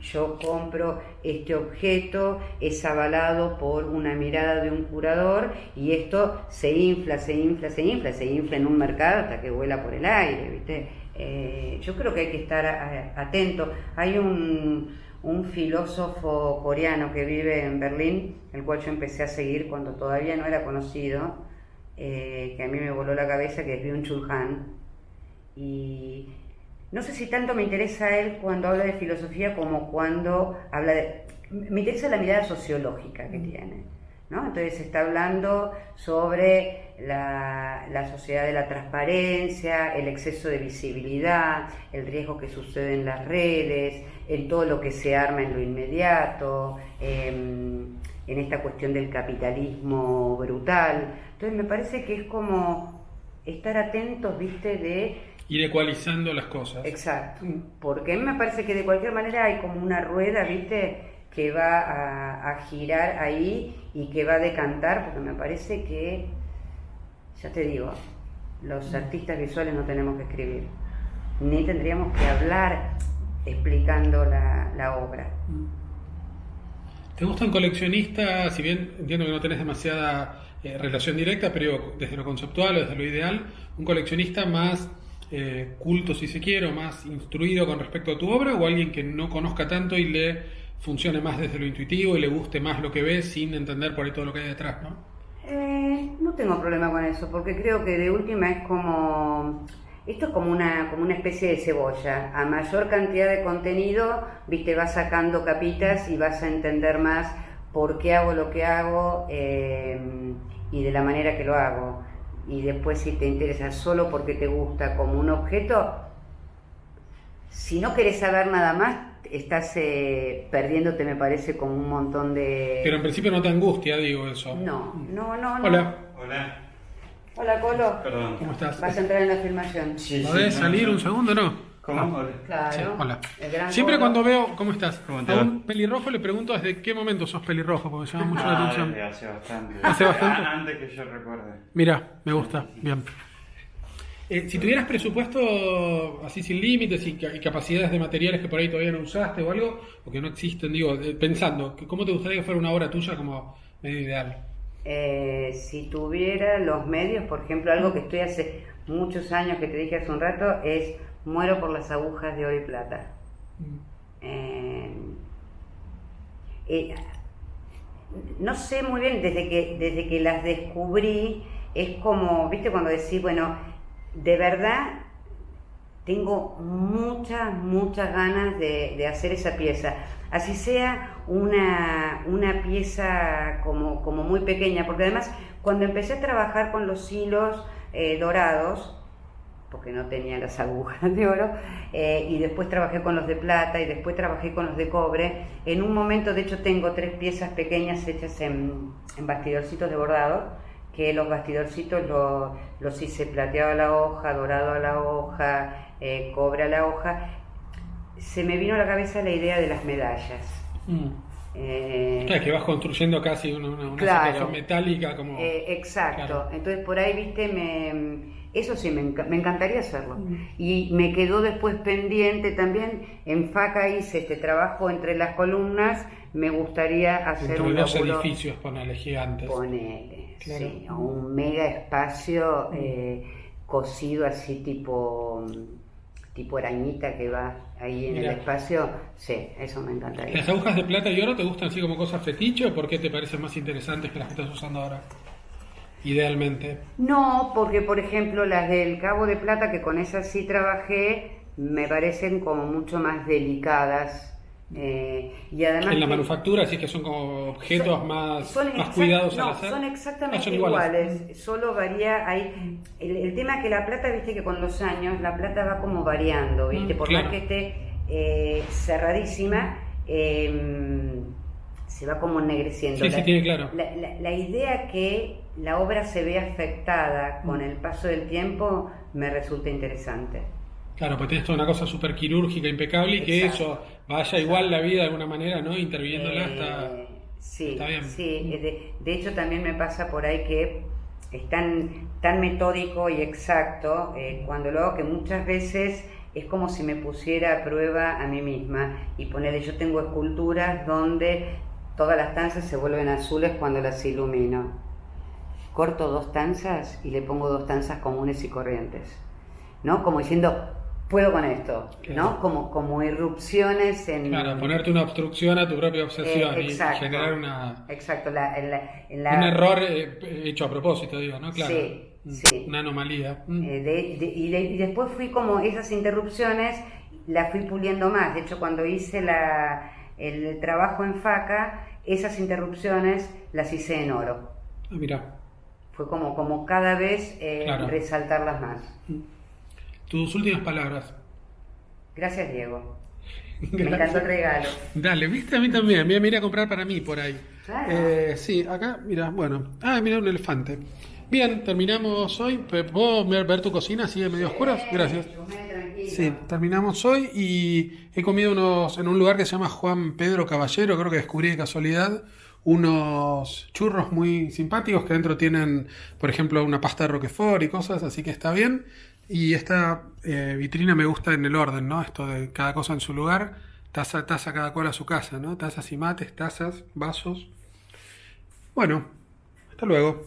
yo compro este objeto, es avalado por una mirada de un curador, y esto se infla en un mercado hasta que vuela por el aire, ¿viste? Yo creo que hay que estar atento. Hay un filósofo coreano que vive en Berlín, el cual yo empecé a seguir cuando todavía no era conocido, que a mí me voló la cabeza, que es Byung-Chul Han, y no sé si tanto me interesa él cuando habla de filosofía como cuando habla de... Me interesa la mirada sociológica que tiene, ¿no? Entonces está hablando sobre la sociedad de la transparencia, el exceso de visibilidad, el riesgo que sucede en las redes, en todo lo que se arma en lo inmediato, en esta cuestión del capitalismo brutal. Entonces me parece que es como estar atentos, ¿viste? De Ir ecualizando las cosas. exacto, porque a mí me parece que de cualquier manera hay como una rueda, ¿viste? que va a girar ahí y que va a decantar, porque me parece que, ya te digo, los artistas visuales no tenemos que escribir, ni tendríamos que hablar explicando la obra. ¿Te gusta un coleccionista, si bien entiendo que no tenés demasiada relación directa, pero desde lo conceptual o desde lo ideal, un coleccionista más culto, si se quiere, o más instruido con respecto a tu obra, o alguien que no conozca tanto y le funcione más desde lo intuitivo y le guste más lo que ve sin entender por ahí todo lo que hay detrás, ¿no? No tengo problema con eso, porque creo que de última es como... Esto es como una especie de cebolla. A mayor cantidad de contenido, viste, vas sacando capitas y vas a entender más por qué hago lo que hago y de la manera que lo hago. Y después, si te interesa solo porque te gusta como un objeto, si no querés saber nada más, estás perdiéndote, me parece, como un montón de... Pero en principio no te angustia, digo eso. No. Hola. Hola. Hola, Colo. Perdón. ¿Cómo estás? Vas a entrar en la filmación. Sí, ¿Podés salir un segundo, no? ¿Cómo? Hola. Claro. Sí, hola. El gran Siempre Colo. cuando veo, ¿cómo estás? ¿Cómo te A va? un pelirrojo le pregunto desde qué momento sos pelirrojo, porque me llama mucho la atención. Desde hace bastante. ¿Hace bastante? Antes que yo recuerde. Mira, me gusta, bien. Si tuvieras presupuesto así sin límites y capacidades de materiales que por ahí todavía no usaste o algo, o que no existen, digo, pensando, ¿cómo te gustaría que fuera una obra tuya como medio ideal? Si tuviera los medios, por ejemplo, algo que estoy hace muchos años, que te dije hace un rato, es muero por las agujas de oro y plata. No sé muy bien, desde que las descubrí, es como, viste, cuando decís, bueno, de verdad tengo muchas ganas de hacer esa pieza, así sea una pieza como muy pequeña, porque además cuando empecé a trabajar con los hilos dorados, porque no tenía las agujas de oro, y después trabajé con los de plata y después trabajé con los de cobre, en un momento, de hecho tengo 3 piezas pequeñas hechas en bastidorcitos de bordado, que los bastidorcitos los hice plateado a la hoja, dorado a la hoja, cobre a la hoja. Se me vino a la cabeza la idea de las medallas. Claro, que vas construyendo casi una claro, situación metálica como... exacto, claro. Entonces por ahí, viste, eso sí, me encantaría hacerlo. Y me quedó después pendiente también, en Faca hice este trabajo entre las columnas, me gustaría hacer Entre un dos laburo, edificios, ponele, gigantes. ponele, Claro. sí, o un mega espacio cosido así tipo arañita que va ahí en Mirá. el espacio, sí, eso me encantaría. ¿Las agujas de plata y oro te gustan así como cosas fetiche o por qué te parecen más interesantes que las que estás usando ahora? Idealmente. No, porque por ejemplo las del Cabo de Plata, que con esas sí trabajé, me parecen como mucho más delicadas. Y además En la que manufactura, así que son como objetos más exact- cuidados no, al hacer. son exactamente son iguales, solo varía ahí. El tema es que la plata, viste que con los años la plata va como variando, viste, por claro. más que esté cerradísima, se va como ennegreciendo. Sí, tiene claro. La idea que la obra se ve afectada con el paso del tiempo me resulta interesante. Claro, pues tenés toda una cosa súper quirúrgica, impecable, y que Exacto. eso vaya igual la vida de alguna manera, ¿no? Interviniéndola hasta... Sí, está bien. sí. De hecho también me pasa por ahí que es tan metódico y exacto cuando lo hago, que muchas veces es como si me pusiera a prueba a mí misma. Y ponerle, yo tengo esculturas donde todas las tanzas se vuelven azules cuando las ilumino. Corto 2 tanzas y le pongo 2 tanzas comunes y corrientes, ¿no? Como diciendo, puedo con esto, ¿no? Como irrupciones en... Claro, ponerte una obstrucción a tu propia obsesión y exacto, generar una... Exacto, Un error hecho a propósito, digo, ¿no? Claro. Sí, sí. Una anomalía. Y después fui como esas interrupciones, las fui puliendo más. De hecho, cuando hice el trabajo en Faca, esas interrupciones las hice en oro. Ah, mirá. Fue como cada vez Claro. resaltarlas más. Tus últimas palabras. Gracias, Diego. Me encantó el regalo. Dale, viste, a mí también. Me iré a comprar para mí por ahí. Claro. Sí, acá, mira, bueno. Ah, mira, un elefante. Bien, terminamos hoy. ¿Puedo ver tu cocina así de medio oscuras? Gracias. Chusmeé tranquilo. Sí, terminamos hoy y he comido en un lugar que se llama Juan Pedro Caballero, creo que descubrí de casualidad, unos churros muy simpáticos que dentro tienen, por ejemplo, una pasta de Roquefort y cosas, así que está bien. Y esta vitrina me gusta en el orden, ¿no? Esto de cada cosa en su lugar, taza, taza, cada cual a su casa, ¿no? Tazas y mates, tazas, vasos. Bueno, hasta luego.